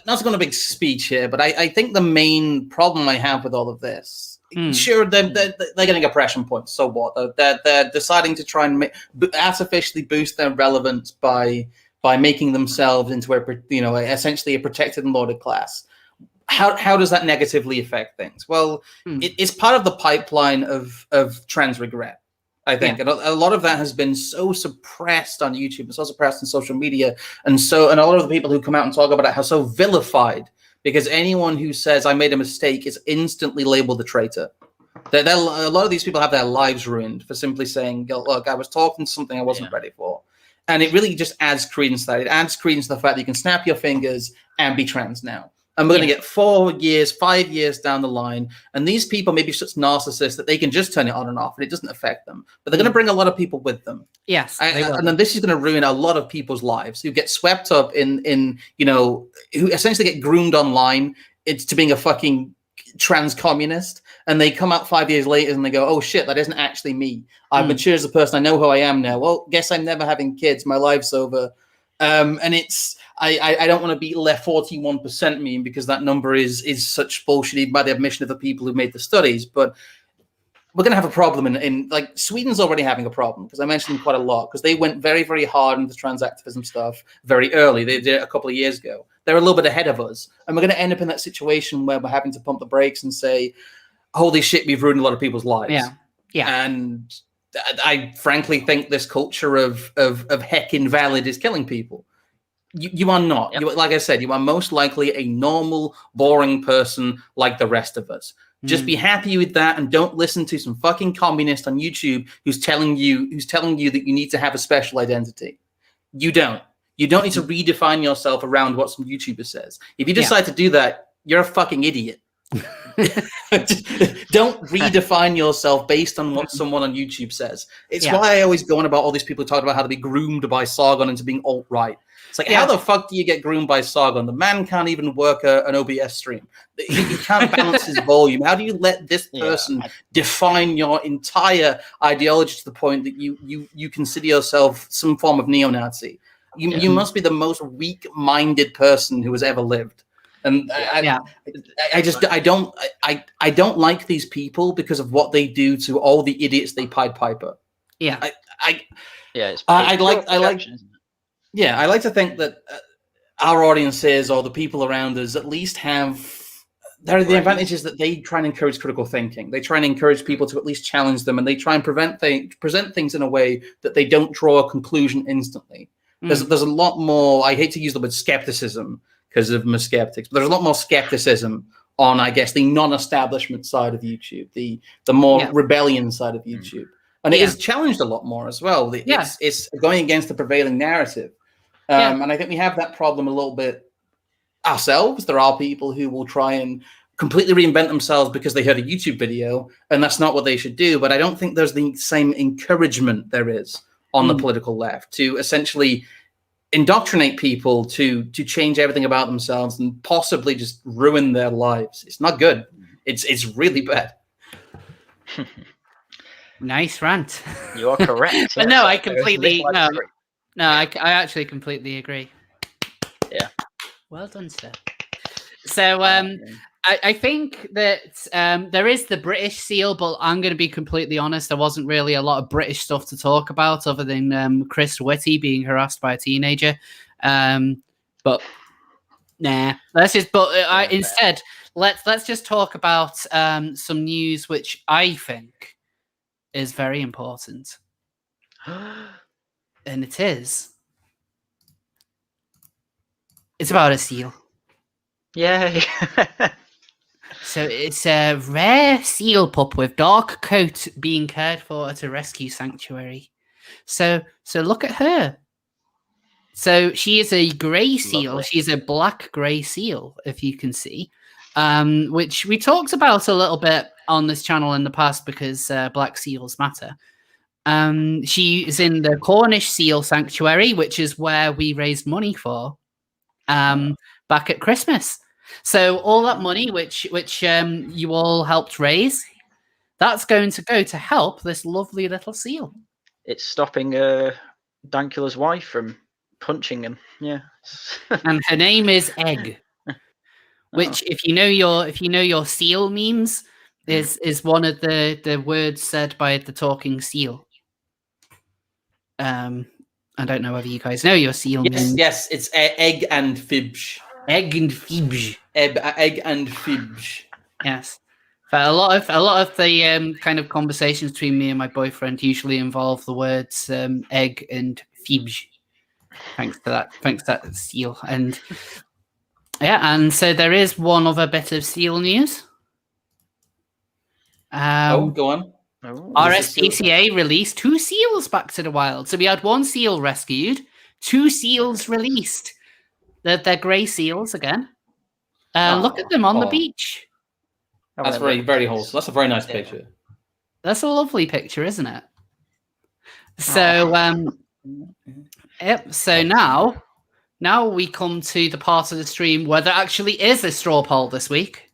not going to big speech here, but I think the main problem I have with all of this, sure, they're getting oppression points. So what? They're deciding to try and artificially boost their relevance by making themselves into essentially a protected and lauded class. How does that negatively affect things? Well, it's part of the pipeline of trans regret, I think. And a lot of that has been so suppressed on YouTube and so suppressed in social media. And a lot of the people who come out and talk about it are so vilified, because anyone who says I made a mistake is instantly labeled a traitor. A lot of these people have their lives ruined for simply saying, look, I was talking to something I wasn't ready for. And it really just adds credence to that. It adds credence to the fact that you can snap your fingers and be trans now. And we're going to get 4 years, 5 years down the line. And these people may be such narcissists that they can just turn it on and off and it doesn't affect them. But they're going to bring a lot of people with them. Yes. And then this is going to ruin a lot of people's lives who get swept up in who essentially get groomed online to being a fucking trans communist. And they come out 5 years later and they go, oh shit, that isn't actually me. I've matured as a person. I know who I am now. Well, guess I'm never having kids. My life's over. And it's... I don't want to be left 41% mean, because that number is such bullshit by the admission of the people who made the studies. But we're going to have a problem in like Sweden's already having a problem, because I mentioned them quite a lot, because they went very, very hard into trans activism stuff very early. They did it a couple of years ago. They're a little bit ahead of us. And we're going to end up in that situation where we're having to pump the brakes and say, holy shit, we've ruined a lot of people's lives. Yeah. And I frankly think this culture of heck invalid is killing people. You are not. Yep. Like I said, you are most likely a normal, boring person like the rest of us. Just be happy with that, and don't listen to some fucking communist on YouTube who's telling you that you need to have a special identity. You don't. You don't need to redefine yourself around what some YouTuber says. If you decide to do that, you're a fucking idiot. Don't redefine yourself based on what someone on YouTube says. It's why I always go on about all these people who talk about how to be groomed by Sargon into being alt-right. It's like, how the fuck do you get groomed by Sargon? The man can't even work an OBS stream. He can't balance his volume. How do you let this person define your entire ideology to the point that you consider yourself some form of neo-Nazi? You must be the most weak-minded person who has ever lived. And I don't like these people because of what they do to all the idiots they Pied Piper. I like to think that our audiences or the people around us at least have. There are the advantages that they try and encourage critical thinking. They try and encourage people to at least challenge them, and they try and present things in a way that they don't draw a conclusion instantly. There's a lot more. I hate to use the word skepticism because of my skeptics, but there's a lot more skepticism on, I guess, the non-establishment side of YouTube, the more rebellion side of YouTube. And it is challenged a lot more as well. It's going against the prevailing narrative. And I think we have that problem a little bit ourselves. There are people who will try and completely reinvent themselves because they heard a YouTube video, and that's not what they should do. But I don't think there's the same encouragement there is on the political left to essentially indoctrinate people to change everything about themselves and possibly just ruin their lives. It's not good. It's really bad. Nice rant. You are correct. But no, I completely I actually completely agree. Yeah. Well done, Seth. So I think that there is the British seal, but I'm going to be completely honest. There wasn't really a lot of British stuff to talk about other than Chris Whitty being harassed by a teenager. But nah, let's just. But instead, let's just talk about some news which I think is very important, and it is. It's about a seal. Yay. So it's a rare seal pup with dark coat being cared for at a rescue sanctuary. So look at her. So she is a grey seal. Lovely. She's a black grey seal, if you can see, which we talked about a little bit on this channel in the past because black seals matter. She is in the Cornish Seal Sanctuary, which is where we raised money for back at Christmas. So all that money, which you all helped raise, that's going to go to help this lovely little seal. It's stopping Dankula's wife from punching him. Yeah. And her name is Egg. Which, if you know your seal memes, is one of the words said by the talking seal. I don't know whether you guys know your seal memes. Yes, it's egg and fibge. Egg and fibge. Egg and fibge. Yes. But a lot of the kind of conversations between me and my boyfriend usually involve the words egg and fibge. Thanks to that seal. And yeah, and so there is one other bit of seal news. Go on. RSPCA released 2 seals back to the wild. So we had 1 seal rescued, 2 seals released. They're grey seals again. Look at them on the beach. That's very, very wholesome. That's a very nice picture. That's a lovely picture, isn't it? So, yep. So now we come to the part of the stream where there actually is a straw poll this week.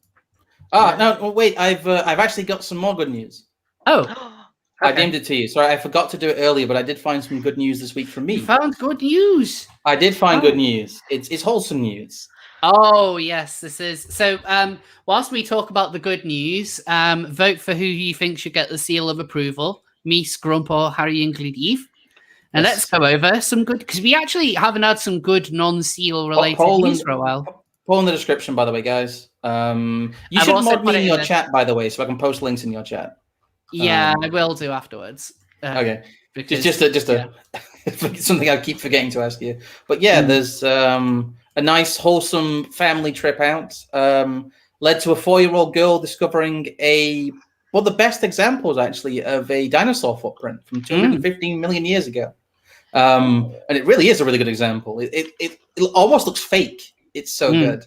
No, wait. I've actually got some more good news. Oh, Okay. I named it to you. Sorry, I forgot to do it earlier, but I did find some good news this week from me. You found good news. I did find good news. It's wholesome news. Oh yes, this is so. Whilst we talk about the good news, vote for who you think should get the seal of approval: me, Scrump, or Harry Ingledy. And let's go over some good, because we actually haven't had some good non-seal related news for a while. Poll in the description, by the way, guys. You should mod me in your chat, by the way, so I can post links in your chat. Yeah, I will do afterwards. Okay. Because, just something I keep forgetting to ask you. But yeah, there's a nice, wholesome family trip out. Led to a 4-year-old girl discovering one of the best examples, actually, of a dinosaur footprint from 215 million years ago. And it really is a really good example. It almost looks fake. It's so good.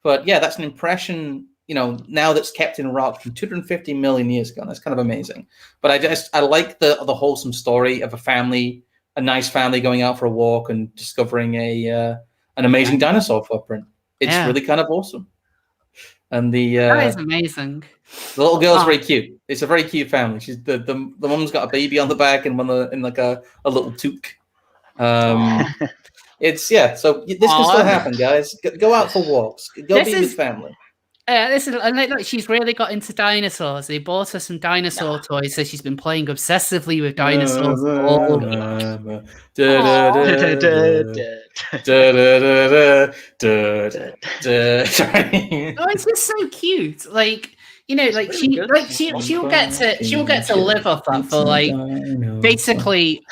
But yeah, that's an impression, now that's kept in rock from 250 million years ago. And that's kind of amazing. But I like the wholesome story of a nice family going out for a walk and discovering an amazing dinosaur footprint. It's really kind of awesome. And that is amazing. The little girl's very cute. It's a very cute family. She's the mom's got a baby on the back and one in like a little toque. It's so this can still happen, guys. Go out for walks. Go be with family. Look, she's really got into dinosaurs. They bought her some dinosaur toys, so she's been playing obsessively with dinosaurs all week. It's just so cute. She'll get to live off that for basically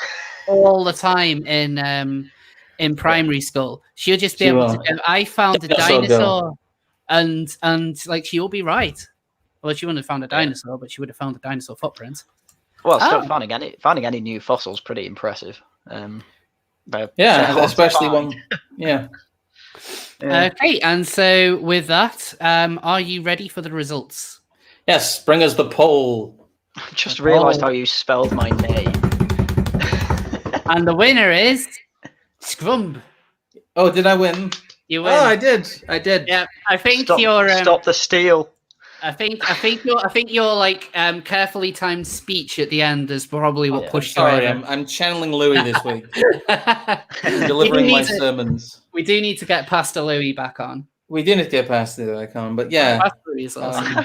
all the time in primary school. She'll just be able to go, I found a dinosaur, and she'll be right. Well, she wouldn't have found a dinosaur, but she would have found a dinosaur footprint. Well, still finding any new fossils pretty impressive. Especially one. Yeah. Okay, and so with that, are you ready for the results? Yes, bring us the poll. I just realised how you spelled my name. And the winner is Scrum. Oh, did I win? You win. Oh, I did. Yeah, I think stop the steal. I think your carefully timed speech at the end is probably what pushed you over. I'm channeling Louis this week. Delivering my sermons. We do need to get Pastor Louis back on. We do need to get Pastor Louis back on, but yeah. Pastor Louis is awesome.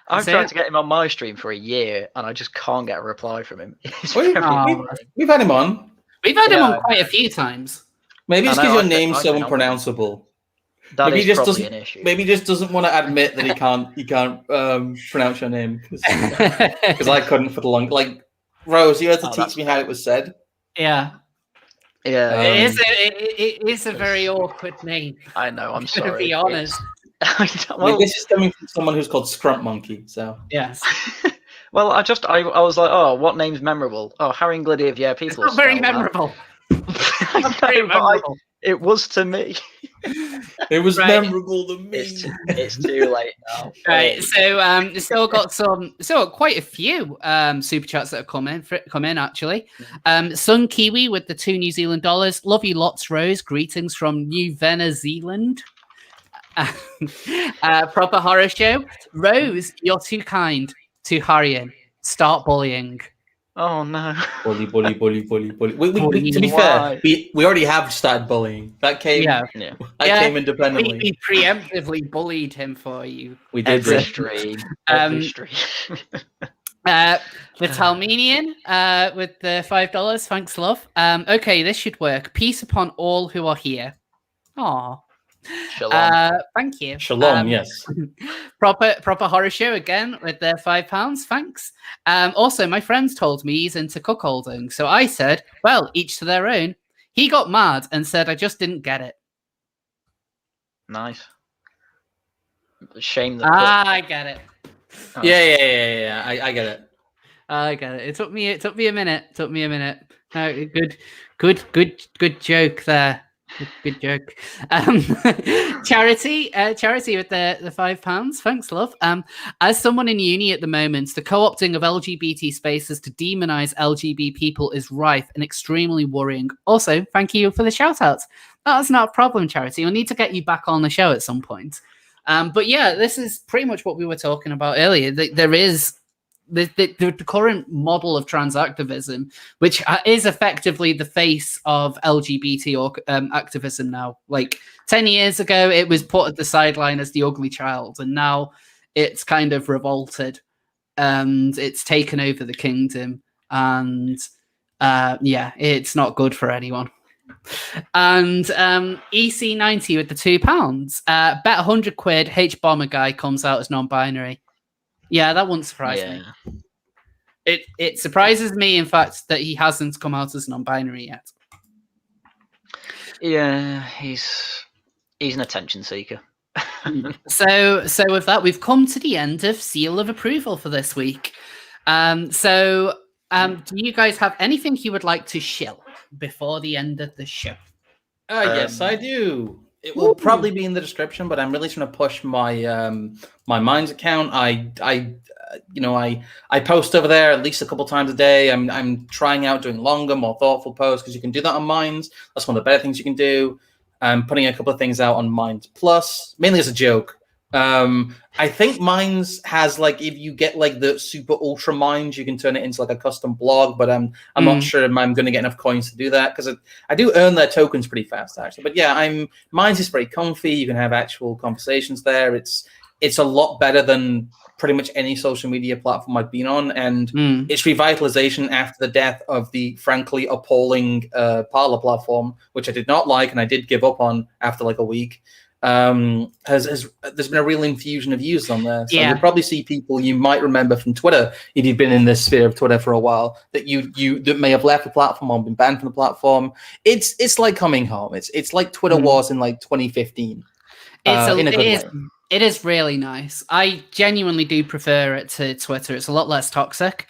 I've tried to get him on my stream for a year, and I just can't get a reply from him. We've had him on. We've had him on quite a few times. Maybe it's because your name's so unpronounceable. Maybe he just doesn't want to admit that he can't pronounce your name because I couldn't for the long. Like Rose, you had to teach me how it was said. Yeah. It is a very awkward name. I know. I'm sorry. To be honest. This is coming from someone who's called Scrump Monkey. So yes. Well, I was like, oh, what name's memorable? Oh, Harry Ingledy. Yeah, people. It's not very memorable. Very memorable. It was to me. It was memorable to me. It's too late now. Right, so still got quite a few super chats that have come in actually. Sun Kiwi with the $2 New Zealand. Love you lots, Rose. Greetings from New Venezuela. Proper horror show. Rose, you're too kind to Harrian. Start bullying. Oh no. Bully. To be fair, we already have started bullying. That came came independently. We preemptively bullied him for you. We did every stream. Every stream. The Talmenian with the $5. Thanks, love. Okay, this should work. Peace upon all who are here. Aw. Shalom. Thank you. Shalom, yes. Proper horror show again with their £5. Thanks. Also, my friends told me he's into cuckolding, so I said, well, each to their own. He got mad and said I just didn't get it. Nice. Shame the I get it. Oh. Yeah. I get it. I get it. It took me a minute. Good joke there. Good joke. Charity with the £5. Thanks, love. As someone in uni at the moment, the co-opting of LGBT spaces to demonize LGBT people is rife and extremely worrying. Also, thank you for the shout outs. That's not a problem, Charity. We'll need to get you back on the show at some point. But yeah, this is pretty much what we were talking about earlier. There is the current model of trans activism, which is effectively the face of LGBT or activism now. Like 10 years ago, it was put at the sideline as the ugly child, and now it's kind of revolted and it's taken over the kingdom. And it's not good for anyone. And EC90 with the £2. Bet 100 quid. H bomber guy comes out as non-binary. Yeah, that wouldn't surprise me. It surprises me, in fact, that he hasn't come out as non-binary yet. Yeah, he's an attention seeker. So with that, we've come to the end of Seal of Approval for this week. Do you guys have anything you would like to shill before the end of the show? Yes, I do. It will probably be in the description, but I'm really trying to push my my Minds account. I post over there at least a couple times a day. I'm trying out doing longer, more thoughtful posts because you can do that on Minds. That's one of the better things you can do. I'm putting a couple of things out on Minds Plus, mainly as a joke. I think Minds has if you get the super ultra Minds, you can turn it into a custom blog, but I'm not sure I'm going to get enough coins to do that because I do earn their tokens pretty fast actually. But yeah, Minds is very comfy. You can have actual conversations there. It's a lot better than pretty much any social media platform I've been on, and its revitalization after the death of the frankly appalling Parler platform, which I did not like and I did give up on after a week. There's been a real infusion of users on there. So you'll probably see people you might remember from Twitter if you've been in this sphere of Twitter for a while that that may have left the platform or been banned from the platform. It's like coming home. It's like Twitter was in 2015. It is really nice. I genuinely do prefer it to Twitter. It's a lot less toxic.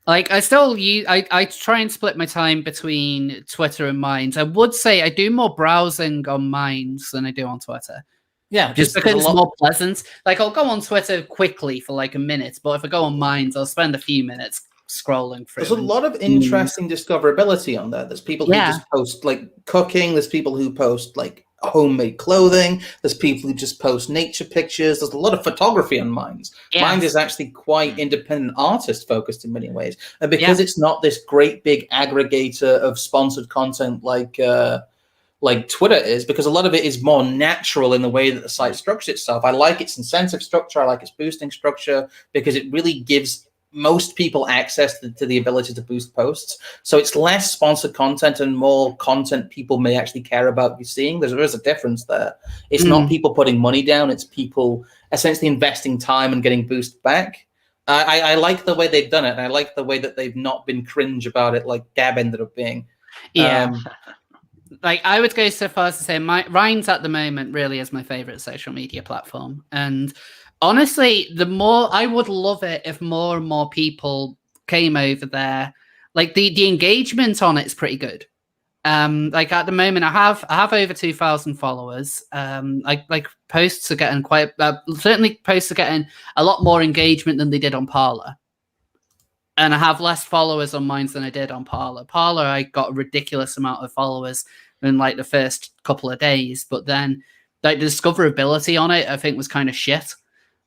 I try and split my time between Twitter and Minds. I would say I do more browsing on Minds than I do on Twitter. Yeah, just because it's more pleasant. I'll go on Twitter quickly for a minute, but if I go on Minds, I'll spend a few minutes scrolling through. There's a lot of interesting discoverability on there. There's people who just post cooking. There's people who post homemade clothing. There's people who just post nature pictures. There's a lot of photography on Minds. Minds is actually quite independent artist focused in many ways, and because it's not this great big aggregator of sponsored content like Twitter is, because a lot of it is more natural in the way that the site structures itself. I like its incentive structure. I like its boosting structure because it really gives most people access to the ability to boost posts. So it's less sponsored content and more content people may actually care about you seeing. There is a difference there. It's not people putting money down. It's people essentially investing time and getting boosted back. I like the way they've done it. And I like the way that they've not been cringe about it like Gab ended up being. Yeah. I would go so far as to say Ryan's at the moment really is my favorite social media platform. And honestly, I would love it if more and more people came over there. The engagement on it is pretty good. At the moment, I have over 2,000 followers. Posts are getting certainly posts are getting a lot more engagement than they did on Parler. And I have less followers on Minds than I did on Parler. Parler, I got a ridiculous amount of followers in the first couple of days, but then the discoverability on it, I think, was kind of shit.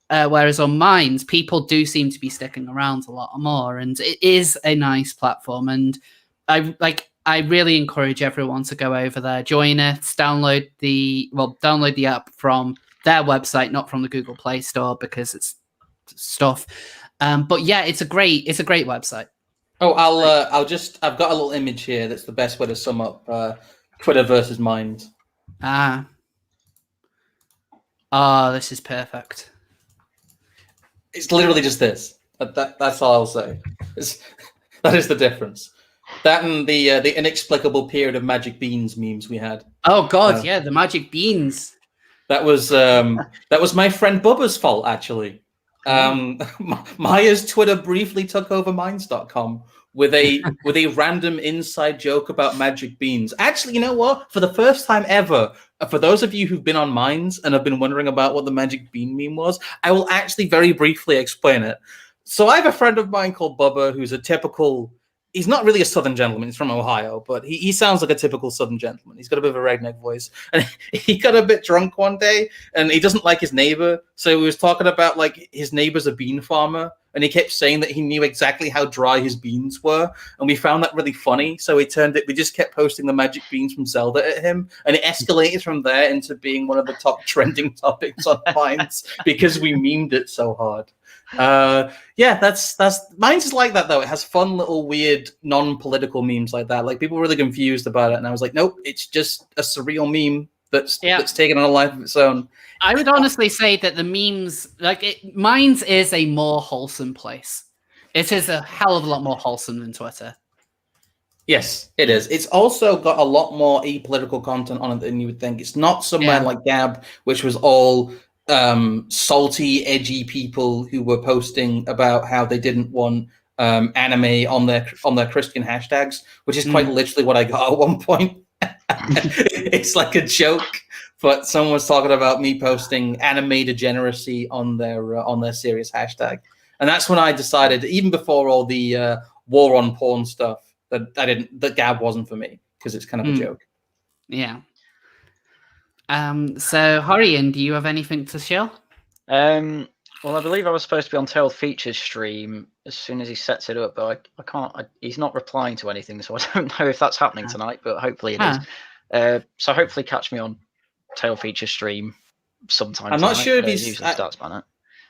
Whereas on Minds, people do seem to be sticking around a lot more, and it is a nice platform. And I really encourage everyone to go over there, join it, download the app from their website, not from the Google Play Store, because it's stuff. But yeah, it's a great website. Oh, I've got a little image here that's the best way to sum up Twitter versus Minds. This is perfect. It's literally just this. That's all I'll say. That is the difference. That and the inexplicable period of magic beans memes we had. Oh God, yeah, the magic beans. That was my friend Bubba's fault, actually. Maya's Twitter briefly took over Minds.com with a random inside joke about magic beans. Actually, you know what? For the first time ever, for those of you who've been on Minds and have been wondering about what the magic bean meme was, I will actually very briefly explain it. So I have a friend of mine called Bubba who's a typical... He's not really a Southern gentleman. He's from Ohio, but he sounds like a typical Southern gentleman. He's got a bit of a redneck voice. And he got a bit drunk one day, and he doesn't like his neighbor. So he was talking about, like, his neighbor's a bean farmer, and he kept saying that he knew exactly how dry his beans were. And we found that really funny. So we just kept posting the magic beans from Zelda at him, and it escalated from there into being one of the top trending topics on Minds because we memed it so hard. That's Minds is like that though. It has fun little weird non-political memes like that. Like people were really confused about it, and I was like, nope, it's just a surreal meme that's taken on a life of its own. I would honestly say that the memes, Minds is a more wholesome place. It is a hell of a lot more wholesome than Twitter. Yes, it is. It's also got a lot more apolitical content on it than you would think. It's not somewhere like Gab, which was all salty, edgy people who were posting about how they didn't want anime on their Christian hashtags, which is quite literally what I got at one point. It's like a joke, but someone was talking about me posting anime degeneracy on their serious hashtag, and that's when I decided, even before all the war on porn stuff, that Gab wasn't for me because it's kind of a joke. Yeah. So Horian, do you have anything to share? Well, I believe I was supposed to be on Tailed Features stream as soon as he sets it up, but I can't. He's not replying to anything, so I don't know if that's happening tonight. But hopefully it is. So hopefully catch me on Tailed Features stream sometime. I'm not sure if he's usually starts by now.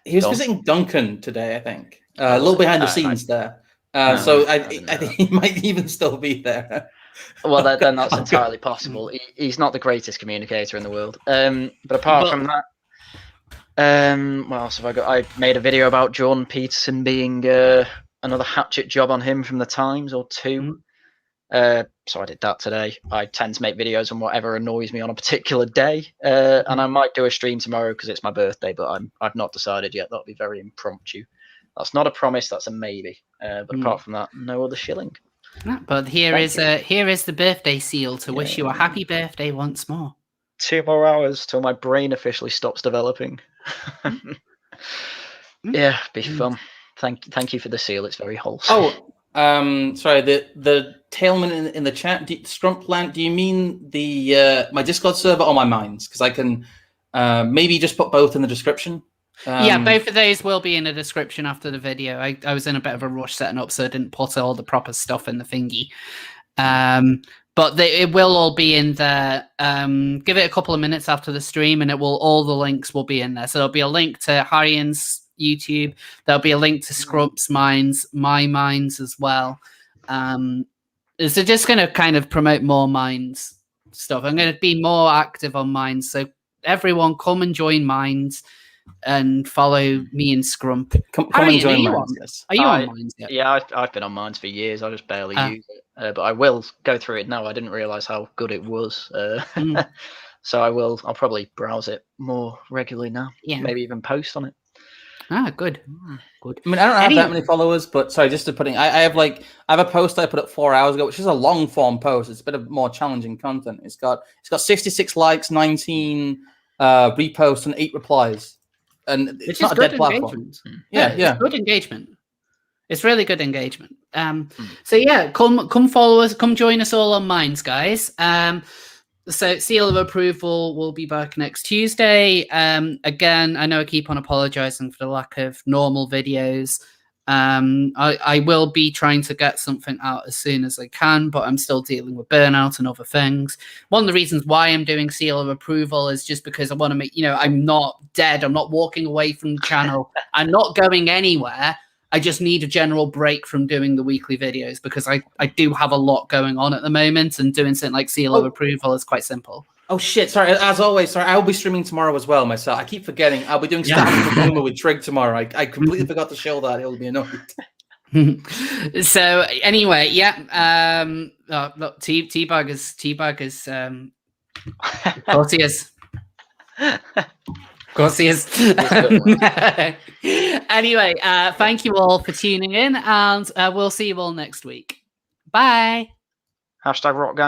He was visiting Duncan today, I think. A little behind the scenes there. So I think he might even still be there. Well, then that's entirely possible. He's not the greatest communicator in the world. But apart from that, what else have I got? I made a video about Jordan Peterson being another hatchet job on him from the Times or two. So I did that today. I tend to make videos on whatever annoys me on a particular day, and I might do a stream tomorrow because it's my birthday. But I've not decided yet. That'll be very impromptu. That's not a promise. That's a maybe. But apart from that, no other shilling. But here is the birthday seal to wish you a happy birthday once more. 2 more hours till my brain officially stops developing. Yeah, be fun. Thank you for the seal. It's very wholesome. Oh, sorry. The tailman in the chat, Strumplant. Do you mean the my Discord server or my Minds? Because I can maybe just put both in the description. Yeah, both of those will be in the description after the video. I was in a bit of a rush setting up, so I didn't put all the proper stuff in the thingy. But it will all be in there. Give it a couple of minutes after the stream, and all the links will be in there. So there'll be a link to Harian's YouTube. There'll be a link to Scrub's Minds, my Minds as well. So just going to kind of promote more Minds stuff. I'm going to be more active on Minds. So everyone come and join Minds and follow me and Scrump. Come and join Minds. Are you on Minds yet? Yeah, I've been on Minds for years. I just barely use it. But I will go through it now. I didn't realize how good it was. So I'll probably browse it more regularly now. Yeah. Maybe even post on it. Good. Good. I mean, I don't have that many followers, but sorry, just to put in, I have a post I put up 4 hours ago, which is a long form post. It's a bit of more challenging content. It's got 66 likes, 19 reposts, and 8 replies. And it's not a dead platform. Yeah. It's good engagement. It's really good engagement. So yeah, come follow us, come join us all on Minds, guys. So seal of approval will be back next Tuesday. Again, I know I keep on apologizing for the lack of normal videos. I will be trying to get something out as soon as I can, but I'm still dealing with burnout and other things. One of the reasons why I'm doing seal of approval is just because I want to make, I'm not dead. I'm not walking away from the channel. I'm not going anywhere. I just need a general break from doing the weekly videos because I do have a lot going on at the moment, and doing something like seal of approval is quite simple. Oh shit! Sorry, as always. Sorry, I'll be streaming tomorrow as well myself. I keep forgetting. I'll be doing Stand Humor with Trig tomorrow. I completely forgot to show that. He'll be annoyed. So anyway, yeah. Look, Teabag is. Of course he is. Of course he is. Anyway, thank you all for tuning in, and we'll see you all next week. Bye. #RockGuy.